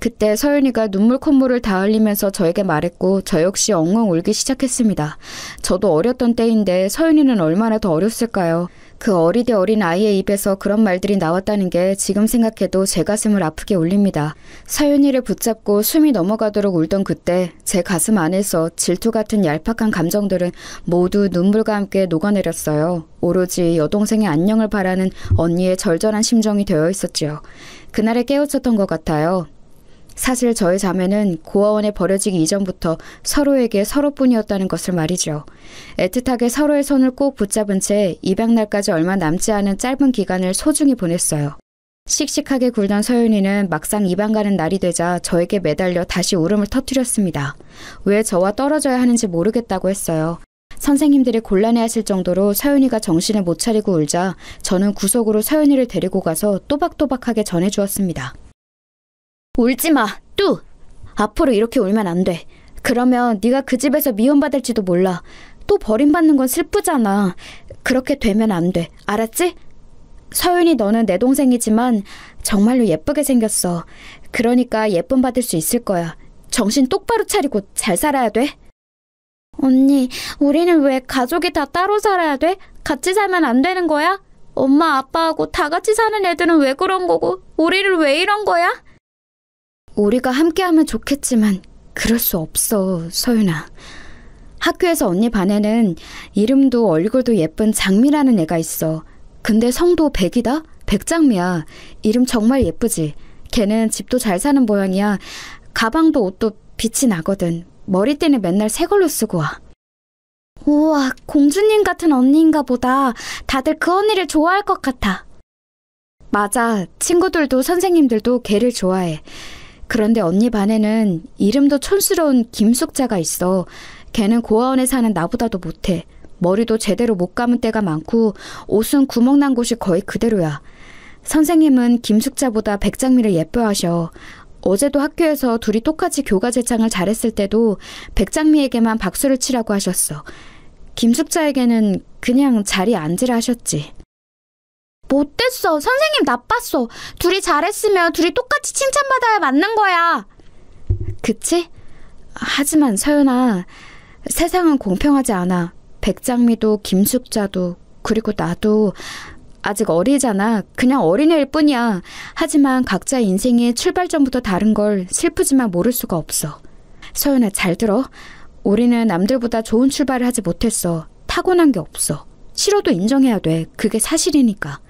그때 서윤이가 눈물 콧물을 다 흘리면서 저에게 말했고 저 역시 엉엉 울기 시작했습니다. 저도 어렸던 때인데 서윤이는 얼마나 더 어렸을까요? 그 어리대 어린 아이의 입에서 그런 말들이 나왔다는 게 지금 생각해도 제 가슴을 아프게 울립니다. 서윤이를 붙잡고 숨이 넘어가도록 울던 그때 제 가슴 안에서 질투 같은 얄팍한 감정들은 모두 눈물과 함께 녹아내렸어요. 오로지 여동생의 안녕을 바라는 언니의 절절한 심정이 되어 있었지요. 그날에 깨우쳤던 것 같아요. 사실 저희 자매는 고아원에 버려지기 이전부터 서로에게 서로뿐이었다는 것을 말이죠. 애틋하게 서로의 손을 꼭 붙잡은 채 입양날까지 얼마 남지 않은 짧은 기간을 소중히 보냈어요. 씩씩하게 굴던 서윤이는 막상 입양 가는 날이 되자 저에게 매달려 다시 울음을 터뜨렸습니다. 왜 저와 떨어져야 하는지 모르겠다고 했어요. 선생님들이 곤란해하실 정도로 서윤이가 정신을 못 차리고 울자 저는 구석으로 서윤이를 데리고 가서 또박또박하게 전해주었습니다. 울지 마, 뚜! 앞으로 이렇게 울면 안 돼. 그러면 네가 그 집에서 미움받을지도 몰라. 또 버림받는 건 슬프잖아. 그렇게 되면 안 돼. 알았지? 서윤이, 너는 내 동생이지만 정말로 예쁘게 생겼어. 그러니까 예쁨 받을 수 있을 거야. 정신 똑바로 차리고 잘 살아야 돼. 언니, 우리는 왜 가족이 다 따로 살아야 돼? 같이 살면 안 되는 거야? 엄마, 아빠하고 다 같이 사는 애들은 왜 그런 거고 우리는 왜 이런 거야? 우리가 함께하면 좋겠지만 그럴 수 없어, 서윤아. 학교에서 언니 반에는 이름도 얼굴도 예쁜 장미라는 애가 있어. 근데 성도 백이다? 백장미야. 이름 정말 예쁘지? 걔는 집도 잘 사는 모양이야. 가방도 옷도 빛이 나거든. 머리띠는 맨날 새 걸로 쓰고 와. 우와, 공주님 같은 언니인가 보다. 다들 그 언니를 좋아할 것 같아. 맞아. 친구들도 선생님들도 걔를 좋아해. 그런데 언니 반에는 이름도 촌스러운 김숙자가 있어. 걔는 고아원에 사는 나보다도 못해. 머리도 제대로 못 감은 때가 많고 옷은 구멍난 곳이 거의 그대로야. 선생님은 김숙자보다 백장미를 예뻐하셔. 어제도 학교에서 둘이 똑같이 교과 제창을 잘했을 때도 백장미에게만 박수를 치라고 하셨어. 김숙자에게는 그냥 자리에 앉으라 하셨지. 못됐어. 선생님 나빴어. 둘이 잘했으면 둘이 똑같이 칭찬받아야 맞는 거야. 그치? 하지만 서연아, 세상은 공평하지 않아. 백장미도 김숙자도 그리고 나도 아직 어리잖아. 그냥 어린애일 뿐이야. 하지만 각자 인생의 출발점부터 다른 걸 슬프지만 모를 수가 없어. 서연아, 잘 들어. 우리는 남들보다 좋은 출발을 하지 못했어. 타고난 게 없어. 싫어도 인정해야 돼. 그게 사실이니까.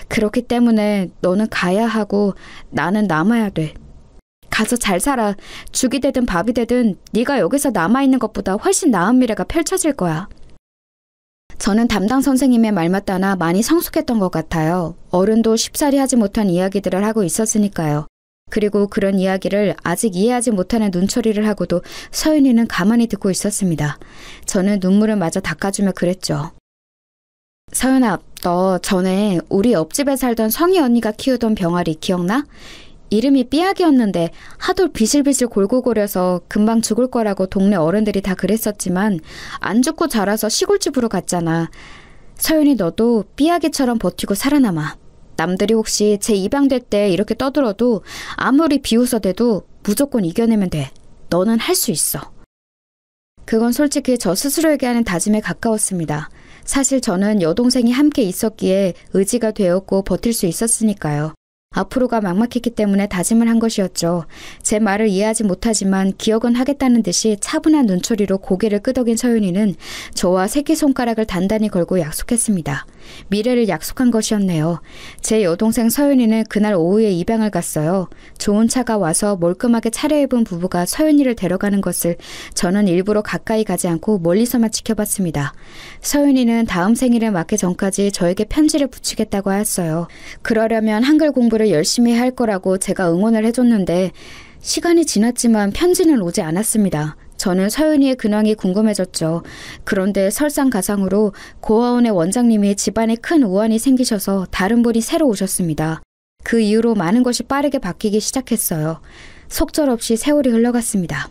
그렇기 때문에 너는 가야 하고 나는 남아야 돼. 가서 잘 살아. 죽이 되든 밥이 되든 네가 여기서 남아있는 것보다 훨씬 나은 미래가 펼쳐질 거야. 저는 담당 선생님의 말맞다나 많이 성숙했던 것 같아요. 어른도 쉽사리 하지 못한 이야기들을 하고 있었으니까요. 그리고 그런 이야기를 아직 이해하지 못하는 눈초리를 하고도 서윤이는 가만히 듣고 있었습니다. 저는 눈물을 마저 닦아주며 그랬죠. 서윤아, 너 전에 우리 옆집에 살던 성희 언니가 키우던 병아리 기억나? 이름이 삐약이었는데 하도 비실비실 골고거려서 금방 죽을 거라고 동네 어른들이 다 그랬었지만 안 죽고 자라서 시골집으로 갔잖아. 서윤이, 너도 삐약이처럼 버티고 살아남아. 남들이 혹시 제 입양될 때 이렇게 떠들어도 아무리 비웃어대도 무조건 이겨내면 돼. 너는 할 수 있어. 그건 솔직히 저 스스로에게 하는 다짐에 가까웠습니다. 사실 저는 여동생이 함께 있었기에 의지가 되었고 버틸 수 있었으니까요. 앞으로가 막막했기 때문에 다짐을 한 것이었죠. 제 말을 이해하지 못하지만 기억은 하겠다는 듯이 차분한 눈초리로 고개를 끄덕인 서윤이는 저와 새끼손가락을 단단히 걸고 약속했습니다. 미래를 약속한 것이었네요. 제 여동생 서윤이는 그날 오후에 입양을 갔어요. 좋은 차가 와서 멀끔하게 차려입은 부부가 서윤이를 데려가는 것을 저는 일부러 가까이 가지 않고 멀리서만 지켜봤습니다. 서윤이는 다음 생일을 맞기 전까지 저에게 편지를 붙이겠다고 하였어요. 그러려면 한글 공부를 열심히 할 거라고 제가 응원을 해줬는데 시간이 지났지만 편지는 오지 않았습니다. 저는 서윤이의 근황이 궁금해졌죠. 그런데 설상가상으로 고아원의 원장님이 집안에 큰 우환이 생기셔서 다른 분이 새로 오셨습니다. 그 이후로 많은 것이 빠르게 바뀌기 시작했어요. 속절없이 세월이 흘러갔습니다.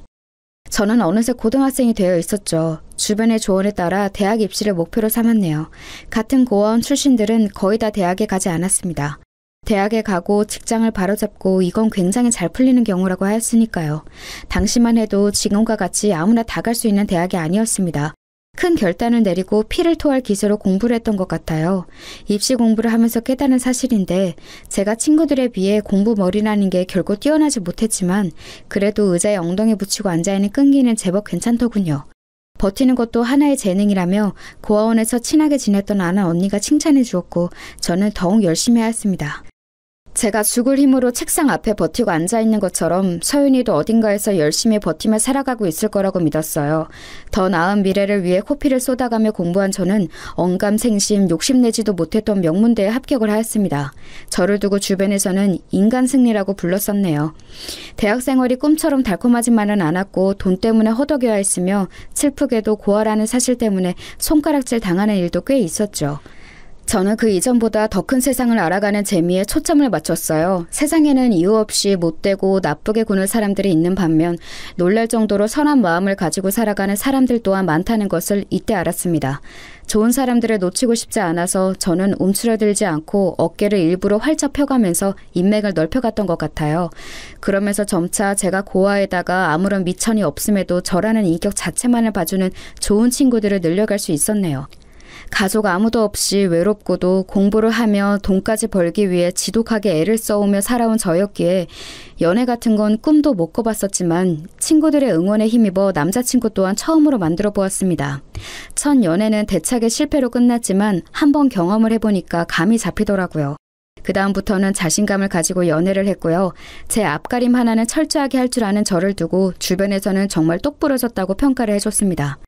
저는 어느새 고등학생이 되어 있었죠. 주변의 조언에 따라 대학 입시를 목표로 삼았네요. 같은 고아원 출신들은 거의 다 대학에 가지 않았습니다. 대학에 가고 직장을 바로잡고 이건 굉장히 잘 풀리는 경우라고 하였으니까요. 당시만 해도 지금과 같이 아무나 다 갈 수 있는 대학이 아니었습니다. 큰 결단을 내리고 피를 토할 기세로 공부를 했던 것 같아요. 입시 공부를 하면서 깨달은 사실인데 제가 친구들에 비해 공부머리라는 게 결코 뛰어나지 못했지만 그래도 의자에 엉덩이 붙이고 앉아있는 끈기는 제법 괜찮더군요. 버티는 것도 하나의 재능이라며 고아원에서 친하게 지냈던 아는 언니가 칭찬해 주었고 저는 더욱 열심히 하였습니다. 제가 죽을 힘으로 책상 앞에 버티고 앉아있는 것처럼 서윤이도 어딘가에서 열심히 버티며 살아가고 있을 거라고 믿었어요. 더 나은 미래를 위해 코피를 쏟아가며 공부한 저는 언감생심, 욕심내지도 못했던 명문대에 합격을 하였습니다. 저를 두고 주변에서는 인간 승리라고 불렀었네요. 대학 생활이 꿈처럼 달콤하지만은 않았고 돈 때문에 허덕여야 했으며 슬프게도 고아라는 사실 때문에 손가락질 당하는 일도 꽤 있었죠. 저는 그 이전보다 더 큰 세상을 알아가는 재미에 초점을 맞췄어요. 세상에는 이유 없이 못되고 나쁘게 구는 사람들이 있는 반면 놀랄 정도로 선한 마음을 가지고 살아가는 사람들 또한 많다는 것을 이때 알았습니다. 좋은 사람들을 놓치고 싶지 않아서 저는 움츠러들지 않고 어깨를 일부러 활짝 펴가면서 인맥을 넓혀갔던 것 같아요. 그러면서 점차 제가 고아에다가 아무런 미천이 없음에도 저라는 인격 자체만을 봐주는 좋은 친구들을 늘려갈 수 있었네요. 가족 아무도 없이 외롭고도 공부를 하며 돈까지 벌기 위해 지독하게 애를 써오며 살아온 저였기에 연애 같은 건 꿈도 못 꿔봤었지만 친구들의 응원에 힘입어 남자친구 또한 처음으로 만들어 보았습니다. 첫 연애는 대차게 실패로 끝났지만 한번 경험을 해보니까 감이 잡히더라고요. 그 다음부터는 자신감을 가지고 연애를 했고요. 제 앞가림 하나는 철저하게 할 줄 아는 저를 두고 주변에서는 정말 똑부러졌다고 평가를 해줬습니다.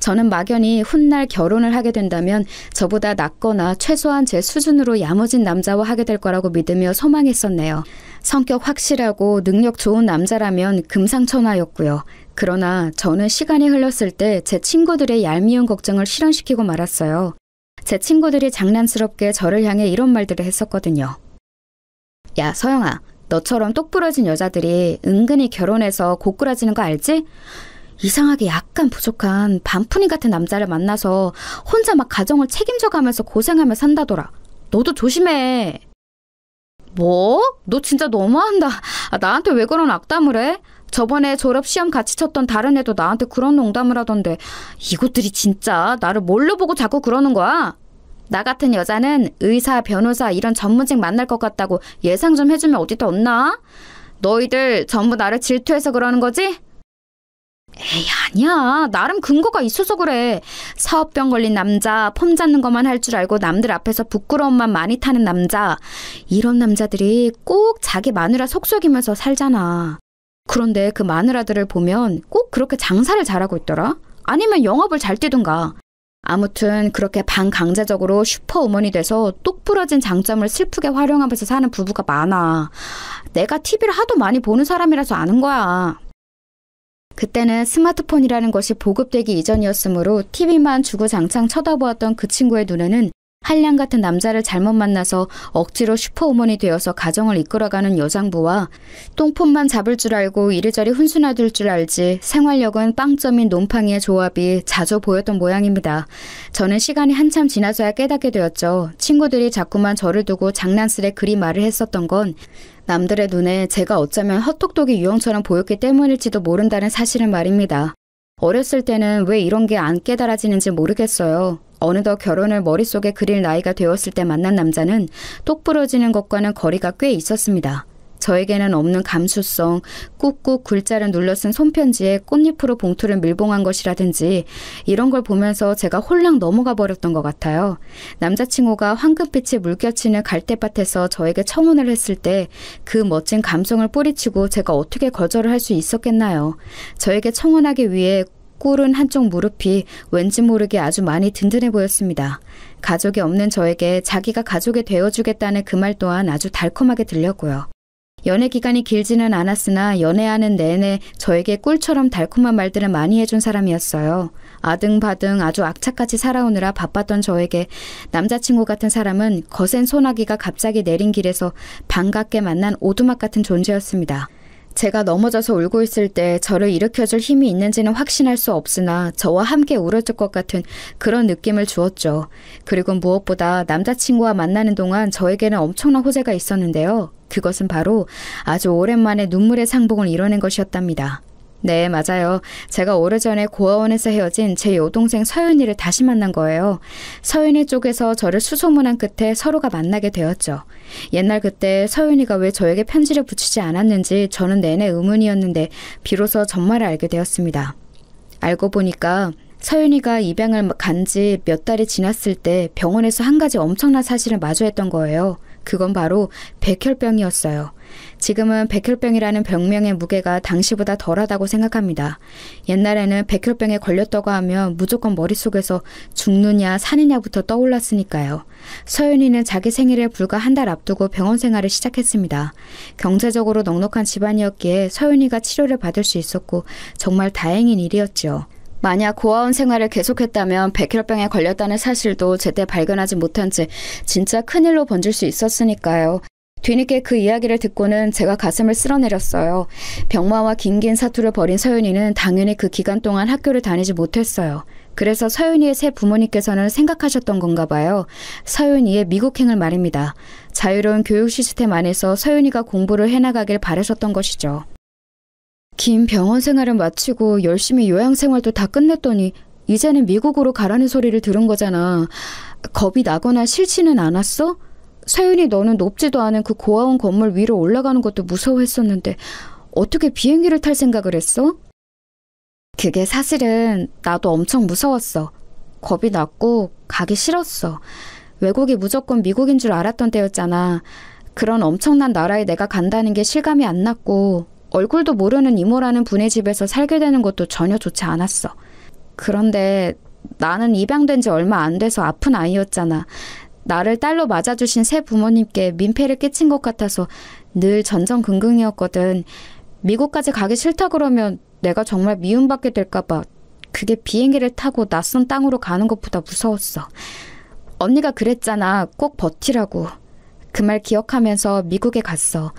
저는 막연히 훗날 결혼을 하게 된다면 저보다 낫거나 최소한 제 수준으로 야무진 남자와 하게 될 거라고 믿으며 소망했었네요. 성격 확실하고 능력 좋은 남자라면 금상첨화였고요. 그러나 저는 시간이 흘렀을 때 제 친구들의 얄미운 걱정을 실현시키고 말았어요. 제 친구들이 장난스럽게 저를 향해 이런 말들을 했었거든요. 야, 서영아, 너처럼 똑부러진 여자들이 은근히 결혼해서 고꾸라지는 거 알지? 이상하게 약간 부족한 반푼이 같은 남자를 만나서 혼자 막 가정을 책임져가면서 고생하며 산다더라. 너도 조심해. 뭐? 너 진짜 너무한다. 나한테 왜 그런 악담을 해? 저번에 졸업 시험 같이 쳤던 다른 애도 나한테 그런 농담을 하던데 이것들이 진짜 나를 뭘로 보고 자꾸 그러는 거야? 나 같은 여자는 의사, 변호사 이런 전문직 만날 것 같다고 예상 좀 해주면 어디 더 없나? 너희들 전부 나를 질투해서 그러는 거지? 에이, 아니야. 나름 근거가 있어서 그래. 사업병 걸린 남자, 폼 잡는 것만 할 줄 알고 남들 앞에서 부끄러움만 많이 타는 남자. 이런 남자들이 꼭 자기 마누라 속썩이면서 살잖아. 그런데 그 마누라들을 보면 꼭 그렇게 장사를 잘하고 있더라. 아니면 영업을 잘 뛰든가. 아무튼 그렇게 반강제적으로 슈퍼우먼이 돼서 똑부러진 장점을 슬프게 활용하면서 사는 부부가 많아. 내가 TV를 하도 많이 보는 사람이라서 아는 거야. 그때는 스마트폰이라는 것이 보급되기 이전이었으므로 TV만 주구장창 쳐다보았던 그 친구의 눈에는 한량 같은 남자를 잘못 만나서 억지로 슈퍼우먼이 되어서 가정을 이끌어가는 여장부와 똥폰만 잡을 줄 알고 이리저리 훈수나들 줄 알지 생활력은 빵점인 놈팡이의 조합이 자주 보였던 모양입니다. 저는 시간이 한참 지나서야 깨닫게 되었죠. 친구들이 자꾸만 저를 두고 장난스레 그리 말을 했었던 건 남들의 눈에 제가 어쩌면 헛똑똑이 유형처럼 보였기 때문일지도 모른다는 사실은 말입니다. 어렸을 때는 왜 이런 게 안 깨달아지는지 모르겠어요. 어느덧 결혼을 머릿속에 그릴 나이가 되었을 때 만난 남자는 똑부러지는 것과는 거리가 꽤 있었습니다. 저에게는 없는 감수성, 꾹꾹 글자를 눌러 쓴 손편지에 꽃잎으로 봉투를 밀봉한 것이라든지 이런 걸 보면서 제가 홀랑 넘어가 버렸던 것 같아요. 남자친구가 황금빛이 물결치는 갈대밭에서 저에게 청혼을 했을 때 그 멋진 감성을 뿌리치고 제가 어떻게 거절을 할 수 있었겠나요? 저에게 청혼하기 위해 꿇은 한쪽 무릎이 왠지 모르게 아주 많이 든든해 보였습니다. 가족이 없는 저에게 자기가 가족이 되어주겠다는 그 말 또한 아주 달콤하게 들렸고요. 연애 기간이 길지는 않았으나 연애하는 내내 저에게 꿀처럼 달콤한 말들을 많이 해준 사람이었어요. 아등바등 아주 악착같이 살아오느라 바빴던 저에게 남자친구 같은 사람은 거센 소나기가 갑자기 내린 길에서 반갑게 만난 오두막 같은 존재였습니다. 제가 넘어져서 울고 있을 때 저를 일으켜줄 힘이 있는지는 확신할 수 없으나 저와 함께 울어줄 것 같은 그런 느낌을 주었죠. 그리고 무엇보다 남자친구와 만나는 동안 저에게는 엄청난 호재가 있었는데요. 그것은 바로 아주 오랜만에 눈물의 상봉을 이뤄낸 것이었답니다. 네, 맞아요. 제가 오래전에 고아원에서 헤어진 제 여동생 서윤이를 다시 만난 거예요. 서윤이 쪽에서 저를 수소문한 끝에 서로가 만나게 되었죠. 옛날 그때 서윤이가 왜 저에게 편지를 붙이지 않았는지 저는 내내 의문이었는데 비로소 전말을 알게 되었습니다. 알고 보니까 서윤이가 입양을 간 지 몇 달이 지났을 때 병원에서 한 가지 엄청난 사실을 마주했던 거예요. 그건 바로 백혈병이었어요. 지금은 백혈병이라는 병명의 무게가 당시보다 덜하다고 생각합니다. 옛날에는 백혈병에 걸렸다고 하면 무조건 머릿속에서 죽느냐 사느냐부터 떠올랐으니까요. 서윤이는 자기 생일을 불과 한 달 앞두고 병원 생활을 시작했습니다. 경제적으로 넉넉한 집안이었기에 서윤이가 치료를 받을 수 있었고 정말 다행인 일이었죠. 만약 고아원 생활을 계속했다면 백혈병에 걸렸다는 사실도 제때 발견하지 못한 채 진짜 큰일로 번질 수 있었으니까요. 뒤늦게 그 이야기를 듣고는 제가 가슴을 쓸어내렸어요. 병마와 긴긴 사투를 벌인 서윤이는 당연히 그 기간 동안 학교를 다니지 못했어요. 그래서 서윤이의 새 부모님께서는 생각하셨던 건가 봐요. 서윤이의 미국행을 말입니다. 자유로운 교육 시스템 안에서 서윤이가 공부를 해나가길 바라셨던 것이죠. 긴 병원 생활을 마치고 열심히 요양생활도 다 끝냈더니 이제는 미국으로 가라는 소리를 들은 거잖아. 겁이 나거나 싫지는 않았어? 서윤이 너는 높지도 않은 그 고아원 건물 위로 올라가는 것도 무서워했었는데 어떻게 비행기를 탈 생각을 했어? 그게 사실은 나도 엄청 무서웠어. 겁이 났고 가기 싫었어. 외국이 무조건 미국인 줄 알았던 때였잖아. 그런 엄청난 나라에 내가 간다는 게 실감이 안 났고 얼굴도 모르는 이모라는 분의 집에서 살게 되는 것도 전혀 좋지 않았어. 그런데 나는 입양된 지 얼마 안 돼서 아픈 아이였잖아. 나를 딸로 맞아주신 새 부모님께 민폐를 끼친 것 같아서 늘 전전긍긍이었거든. 미국까지 가기 싫다 그러면 내가 정말 미움받게 될까 봐 그게 비행기를 타고 낯선 땅으로 가는 것보다 무서웠어. 언니가 그랬잖아. 꼭 버티라고. 그 말 기억하면서 미국에 갔어.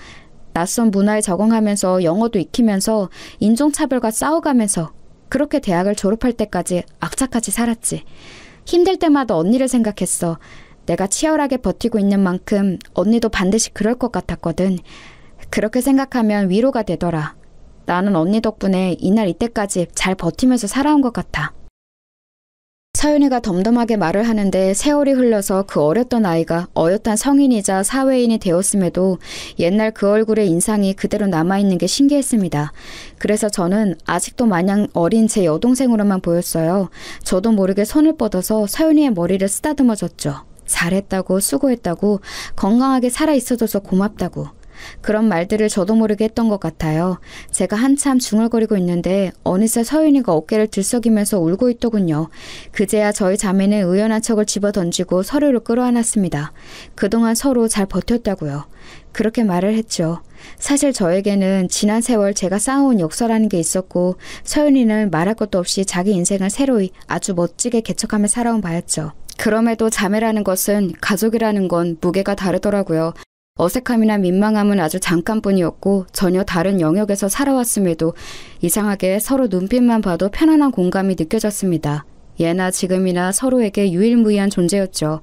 낯선 문화에 적응하면서 영어도 익히면서 인종차별과 싸워가면서 그렇게 대학을 졸업할 때까지 악착같이 살았지. 힘들 때마다 언니를 생각했어. 내가 치열하게 버티고 있는 만큼 언니도 반드시 그럴 것 같았거든. 그렇게 생각하면 위로가 되더라. 나는 언니 덕분에 이날 이때까지 잘 버티면서 살아온 것 같아. 서윤이가 덤덤하게 말을 하는데 세월이 흘러서 그 어렸던 아이가 어엿한 성인이자 사회인이 되었음에도 옛날 그 얼굴의 인상이 그대로 남아있는 게 신기했습니다. 그래서 저는 아직도 마냥 어린 제 여동생으로만 보였어요. 저도 모르게 손을 뻗어서 서윤이의 머리를 쓰다듬어줬죠. 잘했다고, 수고했다고, 건강하게 살아있어줘서 고맙다고. 그런 말들을 저도 모르게 했던 것 같아요. 제가 한참 중얼거리고 있는데 어느새 서윤이가 어깨를 들썩이면서 울고 있더군요. 그제야 저희 자매는 의연한 척을 집어던지고 서로를 끌어안았습니다. 그동안 서로 잘 버텼다고요. 그렇게 말을 했죠. 사실 저에게는 지난 세월 제가 쌓아온 역사라는 게 있었고 서윤이는 말할 것도 없이 자기 인생을 새로이 아주 멋지게 개척하며 살아온 바였죠. 그럼에도 자매라는 것은, 가족이라는 건 무게가 다르더라고요. 어색함이나 민망함은 아주 잠깐뿐이었고 전혀 다른 영역에서 살아왔음에도 이상하게 서로 눈빛만 봐도 편안한 공감이 느껴졌습니다. 예나 지금이나 서로에게 유일무이한 존재였죠.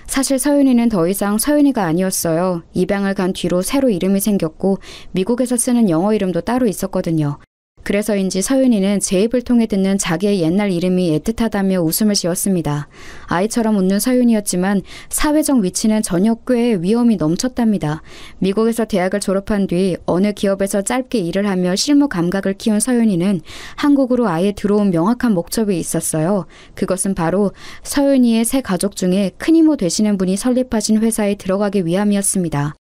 사실 서윤이는 더 이상 서윤이가 아니었어요. 입양을 간 뒤로 새로 이름이 생겼고 미국에서 쓰는 영어 이름도 따로 있었거든요. 그래서인지 서윤이는 제 입을 통해 듣는 자기의 옛날 이름이 애틋하다며 웃음을 지었습니다. 아이처럼 웃는 서윤이었지만 사회적 위치는 전혀 꽤 위험이 넘쳤답니다. 미국에서 대학을 졸업한 뒤 어느 기업에서 짧게 일을 하며 실무 감각을 키운 서윤이는 한국으로 아예 들어온 명확한 목적이 있었어요. 그것은 바로 서윤이의 새 가족 중에 큰 이모 되시는 분이 설립하신 회사에 들어가기 위함이었습니다.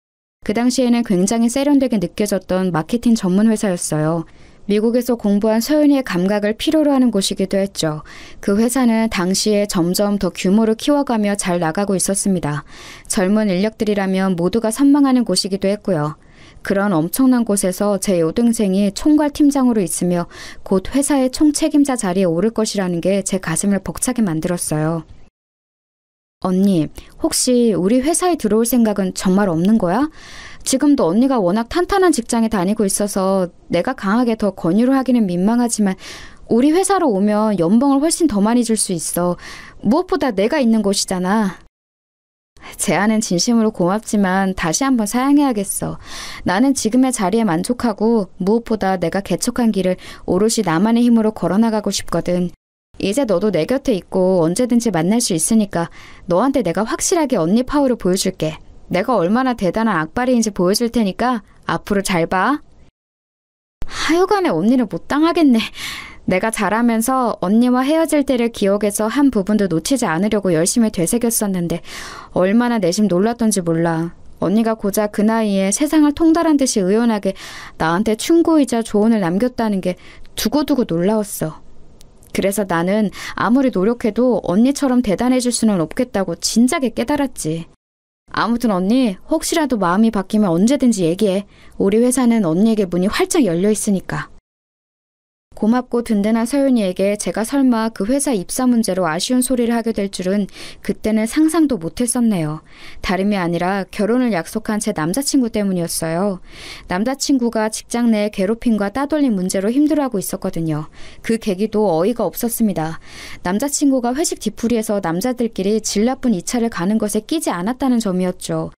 그 당시에는 굉장히 세련되게 느껴졌던 마케팅 전문 회사였어요. 미국에서 공부한 서윤이의 감각을 필요로 하는 곳이기도 했죠. 그 회사는 당시에 점점 더 규모를 키워가며 잘 나가고 있었습니다. 젊은 인력들이라면 모두가 선망하는 곳이기도 했고요. 그런 엄청난 곳에서 제 여동생이 총괄 팀장으로 있으며 곧 회사의 총책임자 자리에 오를 것이라는 게 제 가슴을 벅차게 만들었어요. 언니, 혹시 우리 회사에 들어올 생각은 정말 없는 거야? 지금도 언니가 워낙 탄탄한 직장에 다니고 있어서 내가 강하게 더 권유를 하기는 민망하지만 우리 회사로 오면 연봉을 훨씬 더 많이 줄 수 있어. 무엇보다 내가 있는 곳이잖아. 제안은 진심으로 고맙지만 다시 한번 사양해야겠어. 나는 지금의 자리에 만족하고 무엇보다 내가 개척한 길을 오롯이 나만의 힘으로 걸어나가고 싶거든. 이제 너도 내 곁에 있고 언제든지 만날 수 있으니까 너한테 내가 확실하게 언니 파워를 보여줄게. 내가 얼마나 대단한 악바리인지 보여줄 테니까 앞으로 잘 봐. 하여간에 언니를 못 당하겠네. 내가 자라면서 언니와 헤어질 때를 기억해서 한 부분도 놓치지 않으려고 열심히 되새겼었는데 얼마나 내심 놀랐던지 몰라. 언니가 고작 그 나이에 세상을 통달한 듯이 의연하게 나한테 충고이자 조언을 남겼다는 게 두고두고 놀라웠어. 그래서 나는 아무리 노력해도 언니처럼 대단해질 수는 없겠다고 진작에 깨달았지. 아무튼 언니, 혹시라도 마음이 바뀌면 언제든지 얘기해. 우리 회사는 언니에게 문이 활짝 열려 있으니까. 고맙고 든든한 서윤이에게 제가 설마 그 회사 입사 문제로 아쉬운 소리를 하게 될 줄은 그때는 상상도 못했었네요. 다름이 아니라 결혼을 약속한 제 남자친구 때문이었어요. 남자친구가 직장 내 괴롭힘과 따돌림 문제로 힘들어하고 있었거든요. 그 계기도 어이가 없었습니다. 남자친구가 회식 뒤풀이에서 남자들끼리 질 나쁜 이 차를 가는 것에 끼지 않았다는 점이었죠.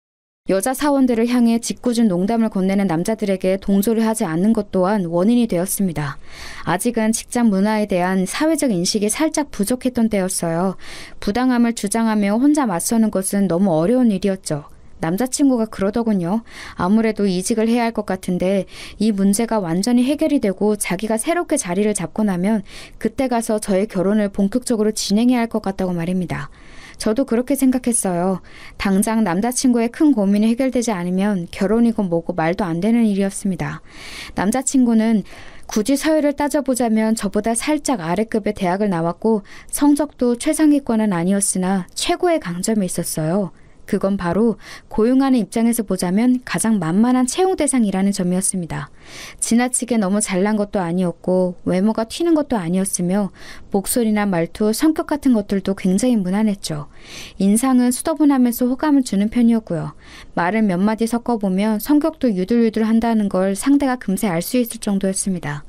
여자 사원들을 향해 짓궂은 농담을 건네는 남자들에게 동조를 하지 않는 것 또한 원인이 되었습니다. 아직은 직장 문화에 대한 사회적 인식이 살짝 부족했던 때였어요. 부당함을 주장하며 혼자 맞서는 것은 너무 어려운 일이었죠. 남자친구가 그러더군요. 아무래도 이직을 해야 할 것 같은데 이 문제가 완전히 해결이 되고 자기가 새롭게 자리를 잡고 나면 그때 가서 저의 결혼을 본격적으로 진행해야 할 것 같다고 말입니다. 저도 그렇게 생각했어요. 당장 남자친구의 큰 고민이 해결되지 않으면 결혼이고 뭐고 말도 안 되는 일이었습니다. 남자친구는 굳이 서열을 따져보자면 저보다 살짝 아래급의 대학을 나왔고 성적도 최상위권은 아니었으나 최고의 강점이 있었어요. 그건 바로 고용하는 입장에서 보자면 가장 만만한 채용 대상이라는 점이었습니다. 지나치게 너무 잘난 것도 아니었고 외모가 튀는 것도 아니었으며 목소리나 말투, 성격 같은 것들도 굉장히 무난했죠. 인상은 수더분하면서 호감을 주는 편이었고요. 말을 몇 마디 섞어보면 성격도 유들유들 한다는 걸 상대가 금세 알 수 있을 정도였습니다.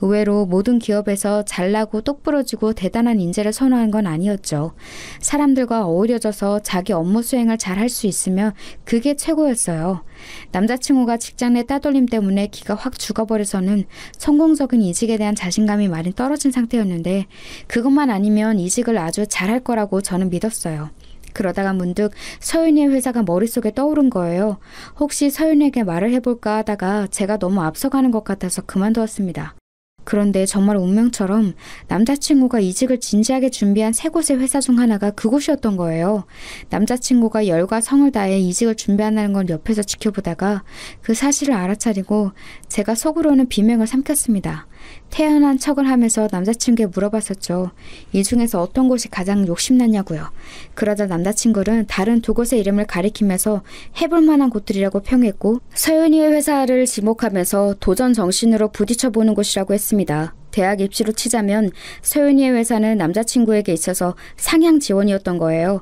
의외로 모든 기업에서 잘나고 똑부러지고 대단한 인재를 선호한 건 아니었죠. 사람들과 어우러져서 자기 업무 수행을 잘 할 수 있으면 그게 최고였어요. 남자친구가 직장 내 따돌림 때문에 기가 확 죽어버려서는 성공적인 이직에 대한 자신감이 많이 떨어진 상태였는데 그것만 아니면 이직을 아주 잘할 거라고 저는 믿었어요. 그러다가 문득 서윤이의 회사가 머릿속에 떠오른 거예요. 혹시 서윤이에게 말을 해볼까 하다가 제가 너무 앞서가는 것 같아서 그만두었습니다. 그런데 정말 운명처럼 남자친구가 이직을 진지하게 준비한 세 곳의 회사 중 하나가 그곳이었던 거예요. 남자친구가 열과 성을 다해 이직을 준비한다는 걸 옆에서 지켜보다가 그 사실을 알아차리고 제가 속으로는 비명을 삼켰습니다. 태연한 척을 하면서 남자친구에게 물어봤었죠. 이 중에서 어떤 곳이 가장 욕심나냐고요. 그러자 남자친구는 다른 두 곳의 이름을 가리키면서 해볼 만한 곳들이라고 평했고 서윤이의 회사를 지목하면서 도전 정신으로 부딪혀보는 곳이라고 했습니다. 대학 입시로 치자면 서윤이의 회사는 남자친구에게 있어서 상향 지원이었던 거예요.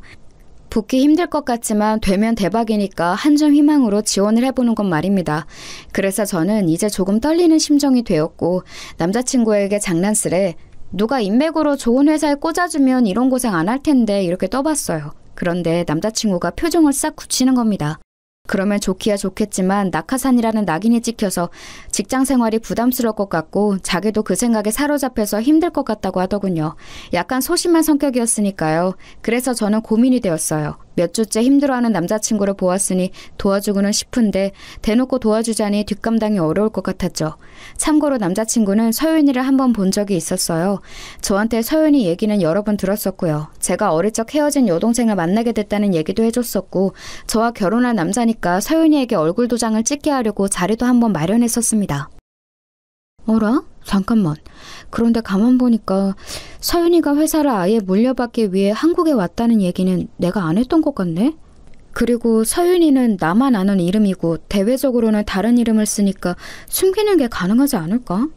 붙기 힘들 것 같지만 되면 대박이니까 한점 희망으로 지원을 해보는 건 말입니다. 그래서 저는 이제 조금 떨리는 심정이 되었고 남자친구에게 장난스레 누가 인맥으로 좋은 회사에 꽂아주면 이런 고생 안 할 텐데 이렇게 떠봤어요. 그런데 남자친구가 표정을 싹 굳히는 겁니다. 그러면 좋기야 좋겠지만 낙하산이라는 낙인이 찍혀서 직장 생활이 부담스러울 것 같고 자기도 그 생각에 사로잡혀서 힘들 것 같다고 하더군요. 약간 소심한 성격이었으니까요. 그래서 저는 고민이 되었어요. 몇 주째 힘들어하는 남자친구를 보았으니 도와주고는 싶은데 대놓고 도와주자니 뒷감당이 어려울 것 같았죠. 참고로 남자친구는 서윤이를 한번 본 적이 있었어요. 저한테 서윤이 얘기는 여러 번 들었었고요. 제가 어릴 적 헤어진 여동생을 만나게 됐다는 얘기도 해줬었고 저와 결혼할 남자니까 서윤이에게 얼굴 도장을 찍게 하려고 자리도 한번 마련했었습니다. 어라? 잠깐만. 그런데 가만 보니까 서윤이가 회사를 아예 물려받기 위해 한국에 왔다는 얘기는 내가 안 했던 것 같네? 그리고 서윤이는 나만 아는 이름이고 대외적으로는 다른 이름을 쓰니까 숨기는 게 가능하지 않을까?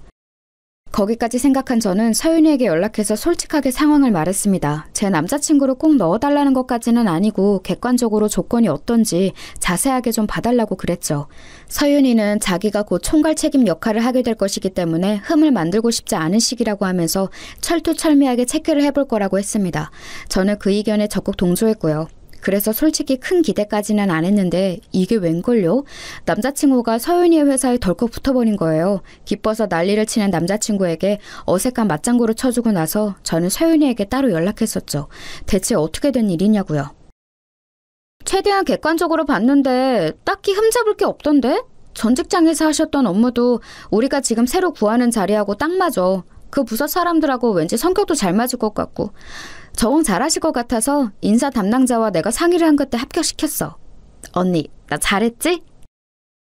거기까지 생각한 저는 서윤이에게 연락해서 솔직하게 상황을 말했습니다. 제 남자친구를 꼭 넣어달라는 것까지는 아니고 객관적으로 조건이 어떤지 자세하게 좀 봐달라고 그랬죠. 서윤이는 자기가 곧 총괄 책임 역할을 하게 될 것이기 때문에 흠을 만들고 싶지 않은 시기라고 하면서 철두철미하게 체크를 해볼 거라고 했습니다. 저는 그 의견에 적극 동조했고요. 그래서 솔직히 큰 기대까지는 안 했는데 이게 웬걸요? 남자친구가 서윤이의 회사에 덜컥 붙어버린 거예요. 기뻐서 난리를 치는 남자친구에게 어색한 맞장구를 쳐주고 나서 저는 서윤이에게 따로 연락했었죠. 대체 어떻게 된 일이냐고요. 최대한 객관적으로 봤는데 딱히 흠잡을 게 없던데? 전 직장에서 하셨던 업무도 우리가 지금 새로 구하는 자리하고 딱 맞아. 그 부서 사람들하고 왠지 성격도 잘 맞을 것 같고 적응 잘하실 것 같아서 인사 담당자와 내가 상의를 한 그때 합격시켰어. 언니, 나 잘했지?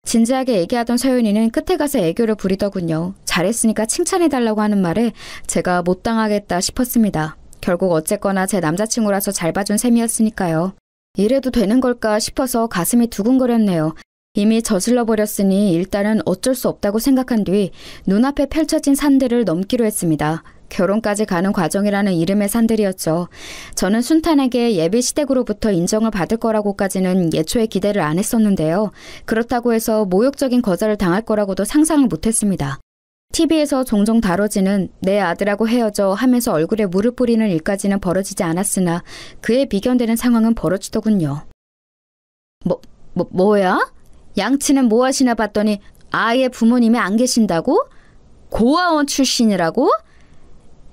진지하게 얘기하던 서윤이는 끝에 가서 애교를 부리더군요. 잘했으니까 칭찬해달라고 하는 말에 제가 못 당하겠다 싶었습니다. 결국 어쨌거나 제 남자친구라서 잘 봐준 셈이었으니까요. 이래도 되는 걸까 싶어서 가슴이 두근거렸네요. 이미 저질러 버렸으니 일단은 어쩔 수 없다고 생각한 뒤 눈앞에 펼쳐진 산들을 넘기로 했습니다. 결혼까지 가는 과정이라는 이름의 산들이었죠. 저는 순탄하게 예비 시댁으로부터 인정을 받을 거라고까지는 예초에 기대를 안 했었는데요. 그렇다고 해서 모욕적인 거절을 당할 거라고도 상상을 못했습니다. TV에서 종종 다뤄지는 내 아들하고 헤어져 하면서 얼굴에 물을 뿌리는 일까지는 벌어지지 않았으나 그에 비견되는 상황은 벌어지더군요. 뭐야? 양치는 뭐 하시나 봤더니 아예 부모님이 안 계신다고? 고아원 출신이라고?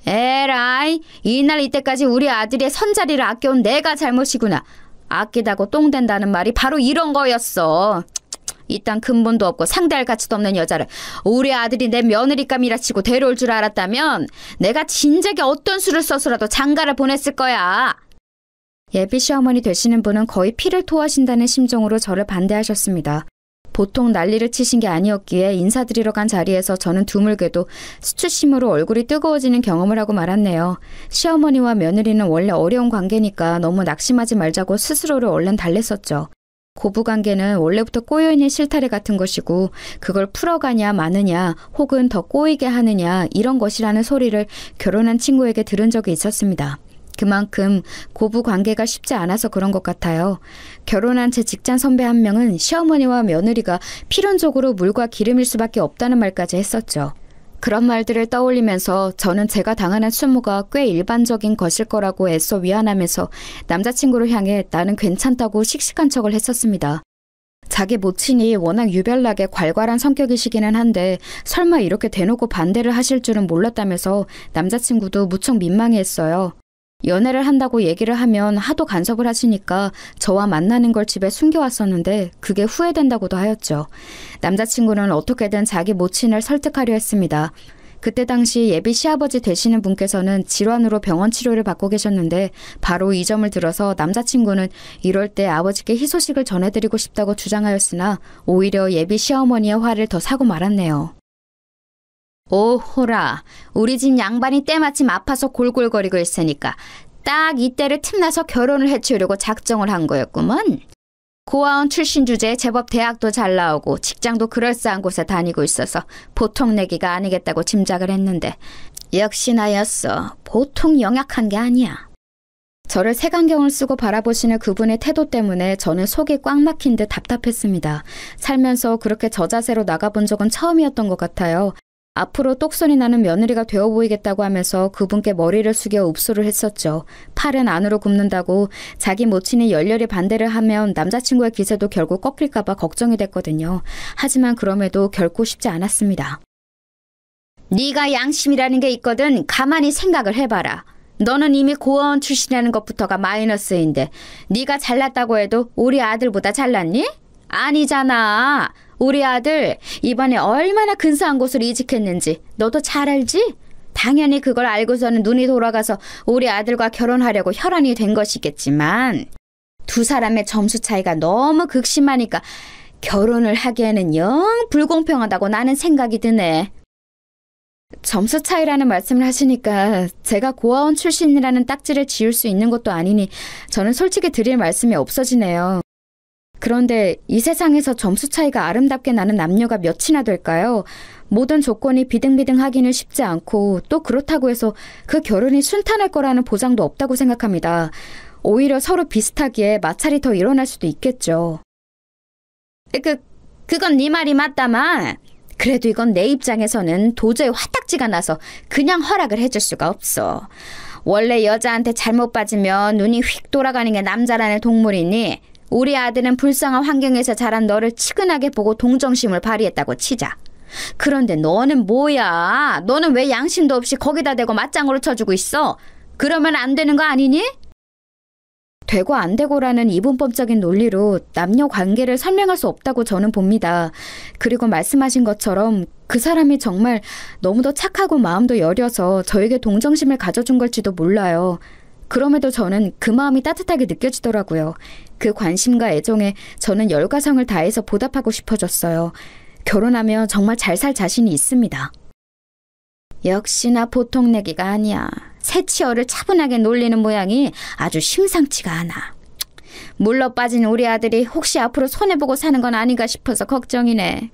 에라이, 이날 이때까지 우리 아들의 선자리를 아껴온 내가 잘못이구나. 아끼다고 똥 된다는 말이 바로 이런 거였어. 이딴 근본도 없고 상대할 가치도 없는 여자를 우리 아들이 내 며느리감이라 치고 데려올 줄 알았다면 내가 진작에 어떤 수를 써서라도 장가를 보냈을 거야. 예비 시어머니 되시는 분은 거의 피를 토하신다는 심정으로 저를 반대하셨습니다. 보통 난리를 치신 게 아니었기에 인사드리러 간 자리에서 저는 드물게도 수치심으로 얼굴이 뜨거워지는 경험을 하고 말았네요. 시어머니와 며느리는 원래 어려운 관계니까 너무 낙심하지 말자고 스스로를 얼른 달랬었죠. 고부관계는 원래부터 꼬여있는 실타래 같은 것이고 그걸 풀어가냐 마느냐 혹은 더 꼬이게 하느냐 이런 것이라는 소리를 결혼한 친구에게 들은 적이 있었습니다. 그만큼 고부관계가 쉽지 않아서 그런 것 같아요. 결혼한 제 직장 선배 한 명은 시어머니와 며느리가 필연적으로 물과 기름일 수밖에 없다는 말까지 했었죠. 그런 말들을 떠올리면서 저는 제가 당하는 추모가 꽤 일반적인 것일 거라고 애써 위안하면서 남자친구를 향해 나는 괜찮다고 씩씩한 척을 했었습니다. 자기 모친이 워낙 유별나게 괄괄한 성격이시기는 한데 설마 이렇게 대놓고 반대를 하실 줄은 몰랐다면서 남자친구도 무척 민망해했어요. 연애를 한다고 얘기를 하면 하도 간섭을 하시니까 저와 만나는 걸 집에 숨겨왔었는데 그게 후회된다고도 하였죠. 남자친구는 어떻게든 자기 모친을 설득하려 했습니다. 그때 당시 예비 시아버지 되시는 분께서는 질환으로 병원 치료를 받고 계셨는데 바로 이 점을 들어서 남자친구는 이럴 때 아버지께 희소식을 전해드리고 싶다고 주장하였으나 오히려 예비 시어머니의 화를 더 사고 말았네요. 오호라, 우리 집 양반이 때마침 아파서 골골거리고 있으니까 딱 이때를 틈나서 결혼을 해치우려고 작정을 한 거였구먼. 고아원 출신 주제에 제법 대학도 잘 나오고 직장도 그럴싸한 곳에 다니고 있어서 보통 내기가 아니겠다고 짐작을 했는데 역시 나였어. 보통 영약한 게 아니야. 저를 색안경을 쓰고 바라보시는 그분의 태도 때문에 저는 속이 꽉 막힌 듯 답답했습니다. 살면서 그렇게 저자세로 나가본 적은 처음이었던 것 같아요. 앞으로 똑소리 나는 며느리가 되어 보이겠다고 하면서 그분께 머리를 숙여 읍소를 했었죠. 팔은 안으로 굽는다고 자기 모친이 열렬히 반대를 하면 남자친구의 기세도 결국 꺾일까 봐 걱정이 됐거든요. 하지만 그럼에도 결코 쉽지 않았습니다. 네가 양심이라는 게 있거든 가만히 생각을 해봐라. 너는 이미 고아원 출신이라는 것부터가 마이너스인데 네가 잘났다고 해도 우리 아들보다 잘났니? 아니잖아. 우리 아들 이번에 얼마나 근사한 곳을 이직했는지 너도 잘 알지? 당연히 그걸 알고서는 눈이 돌아가서 우리 아들과 결혼하려고 혈안이 된 것이겠지만 두 사람의 점수 차이가 너무 극심하니까 결혼을 하기에는 영 불공평하다고 나는 생각이 드네. 점수 차이라는 말씀을 하시니까 제가 고아원 출신이라는 딱지를 지을 수 있는 것도 아니니 저는 솔직히 드릴 말씀이 없어지네요. 그런데 이 세상에서 점수 차이가 아름답게 나는 남녀가 몇이나 될까요? 모든 조건이 비등비등하기는 쉽지 않고 또 그렇다고 해서 그 결혼이 순탄할 거라는 보장도 없다고 생각합니다. 오히려 서로 비슷하기에 마찰이 더 일어날 수도 있겠죠. 그건 네 말이 맞다만 그래도 이건 내 입장에서는 도저히 화딱지가 나서 그냥 허락을 해줄 수가 없어. 원래 여자한테 잘못 빠지면 눈이 휙 돌아가는 게 남자라는 동물이니 우리 아들은 불쌍한 환경에서 자란 너를 치근하게 보고 동정심을 발휘했다고 치자. 그런데 너는 뭐야? 너는 왜 양심도 없이 거기다 대고 맞장구를 쳐주고 있어? 그러면 안 되는 거 아니니? 되고 안 되고라는 이분법적인 논리로 남녀 관계를 설명할 수 없다고 저는 봅니다. 그리고 말씀하신 것처럼 그 사람이 정말 너무도 착하고 마음도 여려서 저에게 동정심을 가져준 걸지도 몰라요. 그럼에도 저는 그 마음이 따뜻하게 느껴지더라고요. 그 관심과 애정에 저는 열과성을 다해서 보답하고 싶어졌어요. 결혼하면 정말 잘 살 자신이 있습니다. 역시나 보통 내기가 아니야. 새치어를 차분하게 놀리는 모양이 아주 심상치가 않아. 물러 빠진 우리 아들이 혹시 앞으로 손해보고 사는 건 아닌가 싶어서 걱정이네.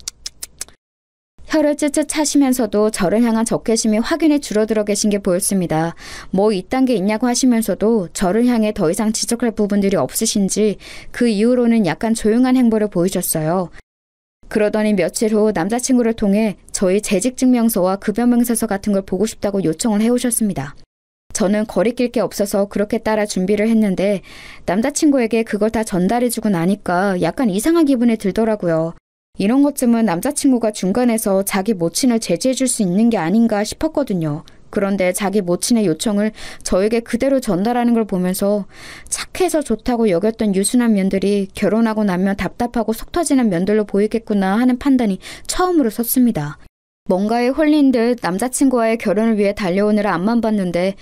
혀를 쯧쯧 차시면서도 저를 향한 적개심이 확연히 줄어들어 계신 게 보였습니다. 뭐 이딴 게 있냐고 하시면서도 저를 향해 더 이상 지적할 부분들이 없으신지 그 이후로는 약간 조용한 행보를 보이셨어요. 그러더니 며칠 후 남자친구를 통해 저희 재직증명서와 급여명세서 같은 걸 보고 싶다고 요청을 해오셨습니다. 저는 거리낄 게 없어서 그렇게 따라 준비를 했는데 남자친구에게 그걸 다 전달해주고 나니까 약간 이상한 기분이 들더라고요. 이런 것쯤은 남자친구가 중간에서 자기 모친을 제지해줄 수 있는 게 아닌가 싶었거든요. 그런데 자기 모친의 요청을 저에게 그대로 전달하는 걸 보면서 착해서 좋다고 여겼던 유순한 면들이 결혼하고 나면 답답하고 속 터지는 면들로 보이겠구나 하는 판단이 처음으로 섰습니다. 뭔가에 홀린 듯 남자친구와의 결혼을 위해 달려오느라 앞만 봤는데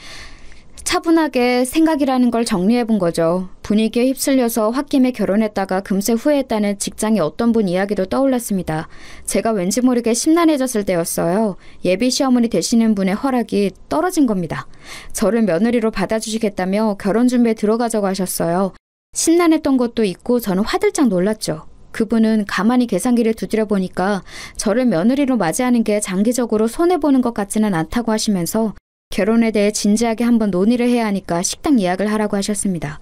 차분하게 생각이라는 걸 정리해본 거죠. 분위기에 휩쓸려서 홧김에 결혼했다가 금세 후회했다는 직장의 어떤 분 이야기도 떠올랐습니다. 제가 왠지 모르게 심란해졌을 때였어요. 예비 시어머니 되시는 분의 허락이 떨어진 겁니다. 저를 며느리로 받아주시겠다며 결혼 준비에 들어가자고 하셨어요. 심란했던 것도 있고 저는 화들짝 놀랐죠. 그분은 가만히 계산기를 두드려 보니까 저를 며느리로 맞이하는 게 장기적으로 손해보는 것 같지는 않다고 하시면서 결혼에 대해 진지하게 한번 논의를 해야 하니까 식당 예약을 하라고 하셨습니다.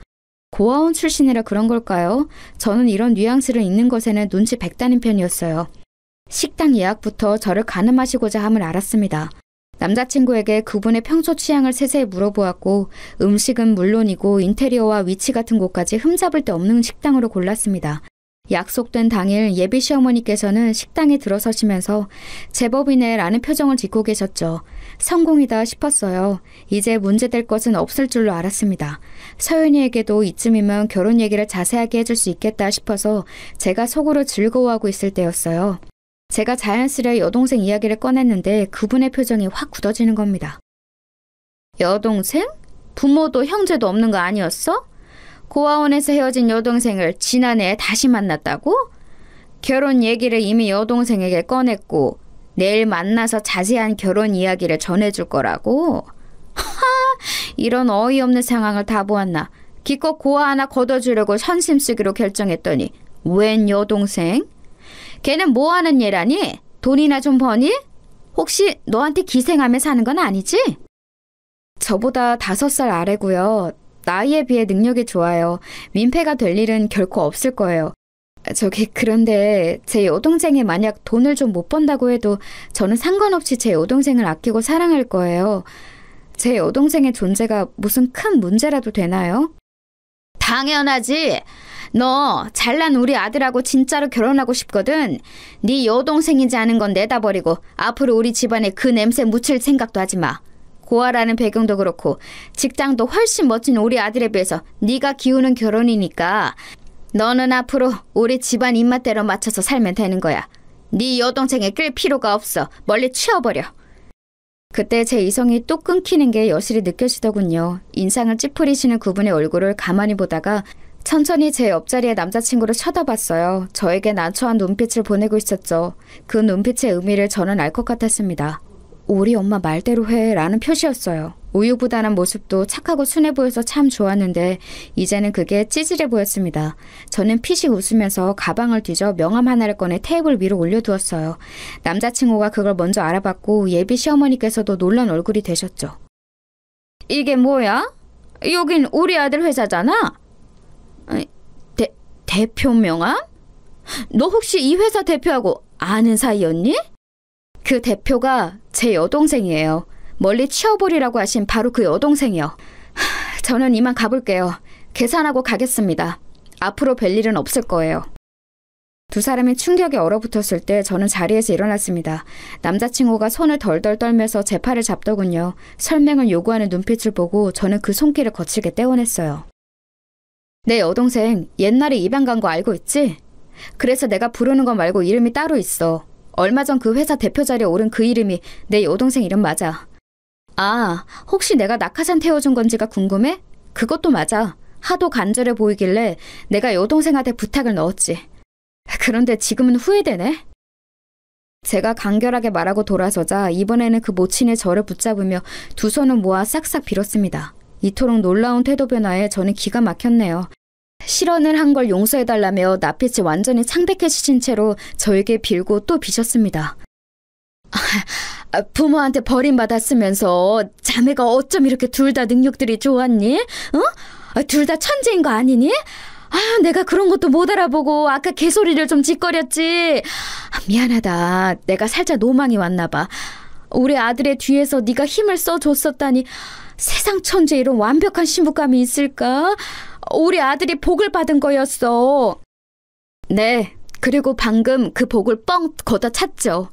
고아원 출신이라 그런 걸까요? 저는 이런 뉘앙스를 읽는 것에는 눈치 백단인 편이었어요. 식당 예약부터 저를 가늠하시고자 함을 알았습니다. 남자친구에게 그분의 평소 취향을 세세히 물어보았고 음식은 물론이고 인테리어와 위치 같은 곳까지 흠잡을 데 없는 식당으로 골랐습니다. 약속된 당일 예비 시어머니께서는 식당에 들어서시면서 제법이네 라는 표정을 짓고 계셨죠. 성공이다 싶었어요. 이제 문제될 것은 없을 줄로 알았습니다. 서연이에게도 이쯤이면 결혼 얘기를 자세하게 해줄 수 있겠다 싶어서 제가 속으로 즐거워하고 있을 때였어요. 제가 자연스레 여동생 이야기를 꺼냈는데 그분의 표정이 확 굳어지는 겁니다. 여동생? 부모도 형제도 없는 거 아니었어? 고아원에서 헤어진 여동생을 지난해에 다시 만났다고? 결혼 얘기를 이미 여동생에게 꺼냈고 내일 만나서 자세한 결혼 이야기를 전해줄 거라고? 하하, 이런 어이없는 상황을 다 보았나. 기껏 고아 하나 걷어주려고 선심 쓰기로 결정했더니 웬 여동생? 걔는 뭐하는 얘라니? 돈이나 좀 버니? 혹시 너한테 기생하며 사는 건 아니지? 저보다 5살 아래고요. 나이에 비해 능력이 좋아요. 민폐가 될 일은 결코 없을 거예요. 그런데 제 여동생이 만약 돈을 좀 못 번다고 해도 저는 상관없이 제 여동생을 아끼고 사랑할 거예요. 제 여동생의 존재가 무슨 큰 문제라도 되나요? 당연하지. 너 잘난 우리 아들하고 진짜로 결혼하고 싶거든. 네 여동생이지 않은 건 내다버리고 앞으로 우리 집안에 그 냄새 묻힐 생각도 하지 마. 고아라는 배경도 그렇고 직장도 훨씬 멋진 우리 아들에 비해서 네가 기우는 결혼이니까 너는 앞으로 우리 집안 입맛대로 맞춰서 살면 되는 거야. 네 여동생에 끌 필요가 없어. 멀리 치워버려. 그때 제 이성이 또 끊기는 게 여실히 느껴지더군요. 인상을 찌푸리시는 그분의 얼굴을 가만히 보다가 천천히 제 옆자리의 남자친구를 쳐다봤어요. 저에게 난처한 눈빛을 보내고 있었죠. 그 눈빛의 의미를 저는 알 것 같았습니다. 우리 엄마 말대로 해 라는 표시였어요. 우유부단한 모습도 착하고 순해 보여서 참 좋았는데 이제는 그게 찌질해 보였습니다. 저는 피식 웃으면서 가방을 뒤져 명함 하나를 꺼내 테이블 위로 올려두었어요. 남자친구가 그걸 먼저 알아봤고 예비 시어머니께서도 놀란 얼굴이 되셨죠. 이게 뭐야? 여긴 우리 아들 회사잖아? 대표 명함? 너 혹시 이 회사 대표하고 아는 사이였니? 그 대표가 제 여동생이에요. 멀리 치워버리라고 하신 바로 그 여동생이요. 저는 이만 가볼게요. 계산하고 가겠습니다. 앞으로 뵐 일은 없을 거예요. 두 사람이 충격에 얼어붙었을 때 저는 자리에서 일어났습니다. 남자친구가 손을 덜덜 떨면서 제 팔을 잡더군요. 설명을 요구하는 눈빛을 보고 저는 그 손길을 거칠게 떼어냈어요. 내 여동생 옛날에 입양 간 거 알고 있지? 그래서 내가 부르는 거 말고 이름이 따로 있어. 얼마 전 그 회사 대표 자리에 오른 그 이름이 내 여동생 이름 맞아. 아, 혹시 내가 낙하산 태워준 건지가 궁금해? 그것도 맞아. 하도 간절해 보이길래 내가 여동생한테 부탁을 넣었지. 그런데 지금은 후회되네. 제가 간결하게 말하고 돌아서자 이번에는 그 모친의 저를 붙잡으며 두 손을 모아 싹싹 빌었습니다. 이토록 놀라운 태도 변화에 저는 기가 막혔네요. 실언을 한 걸 용서해달라며 낯빛이 완전히 창백해지신 채로 저에게 빌고 또 비셨습니다. 부모한테 버림받았으면서 자매가 어쩜 이렇게 둘 다 능력들이 좋았니? 둘 다 천재인 거 아니니? 내가 그런 것도 못 알아보고 아까 개소리를 좀 짓거렸지. 미안하다. 내가 살짝 노망이 왔나 봐. 우리 아들의 뒤에서 네가 힘을 써줬었다니. 세상 천재 이런 완벽한 신부감이 있을까? 우리 아들이 복을 받은 거였어. 네, 그리고 방금 그 복을 뻥 걷어찼죠.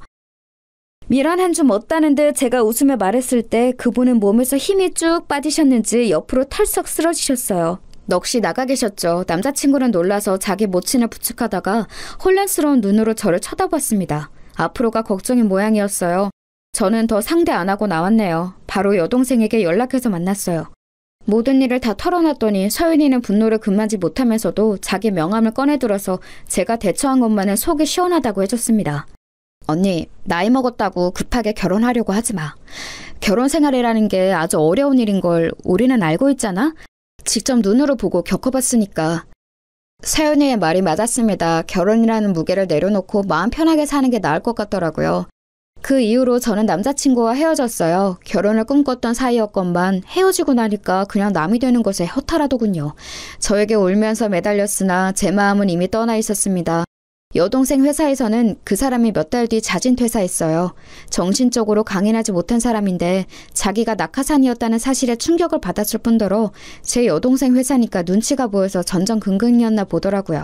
밀 한 줌 얻다는 듯 제가 웃으며 말했을 때 그분은 몸에서 힘이 쭉 빠지셨는지 옆으로 털썩 쓰러지셨어요. 넋이 나가 계셨죠. 남자친구는 놀라서 자기 모친을 부축하다가 혼란스러운 눈으로 저를 쳐다봤습니다. 앞으로가 걱정인 모양이었어요. 저는 더 상대 안 하고 나왔네요. 바로 여동생에게 연락해서 만났어요. 모든 일을 다 털어놨더니 서윤이는 분노를 금하지 못하면서도 자기 명함을 꺼내들어서 제가 대처한 것만은 속이 시원하다고 해줬습니다. 언니, 나이 먹었다고 급하게 결혼하려고 하지 마. 결혼 생활이라는 게 아주 어려운 일인 걸 우리는 알고 있잖아? 직접 눈으로 보고 겪어봤으니까. 서윤이의 말이 맞았습니다. 결혼이라는 무게를 내려놓고 마음 편하게 사는 게 나을 것 같더라고요. 그 이후로 저는 남자친구와 헤어졌어요. 결혼을 꿈꿨던 사이였건만 헤어지고 나니까 그냥 남이 되는 것에 허탈하더군요. 저에게 울면서 매달렸으나 제 마음은 이미 떠나 있었습니다. 여동생 회사에서는 그 사람이 몇 달 뒤 자진 퇴사했어요. 정신적으로 강인하지 못한 사람인데 자기가 낙하산이었다는 사실에 충격을 받았을 뿐더러 제 여동생 회사니까 눈치가 보여서 전전긍긍이었나 보더라고요.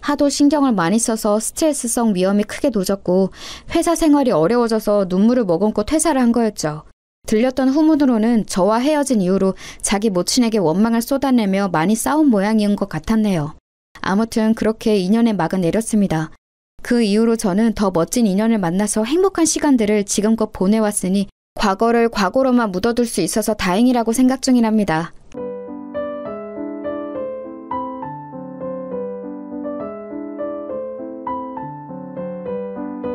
하도 신경을 많이 써서 스트레스성 위험이 크게 도졌고 회사 생활이 어려워져서 눈물을 머금고 퇴사를 한 거였죠. 들렸던 후문으로는 저와 헤어진 이후로 자기 모친에게 원망을 쏟아내며 많이 싸운 모양인 것 같았네요. 아무튼 그렇게 인연의 막은 내렸습니다. 그 이후로 저는 더 멋진 인연을 만나서 행복한 시간들을 지금껏 보내왔으니 과거를 과거로만 묻어둘 수 있어서 다행이라고 생각 중이랍니다.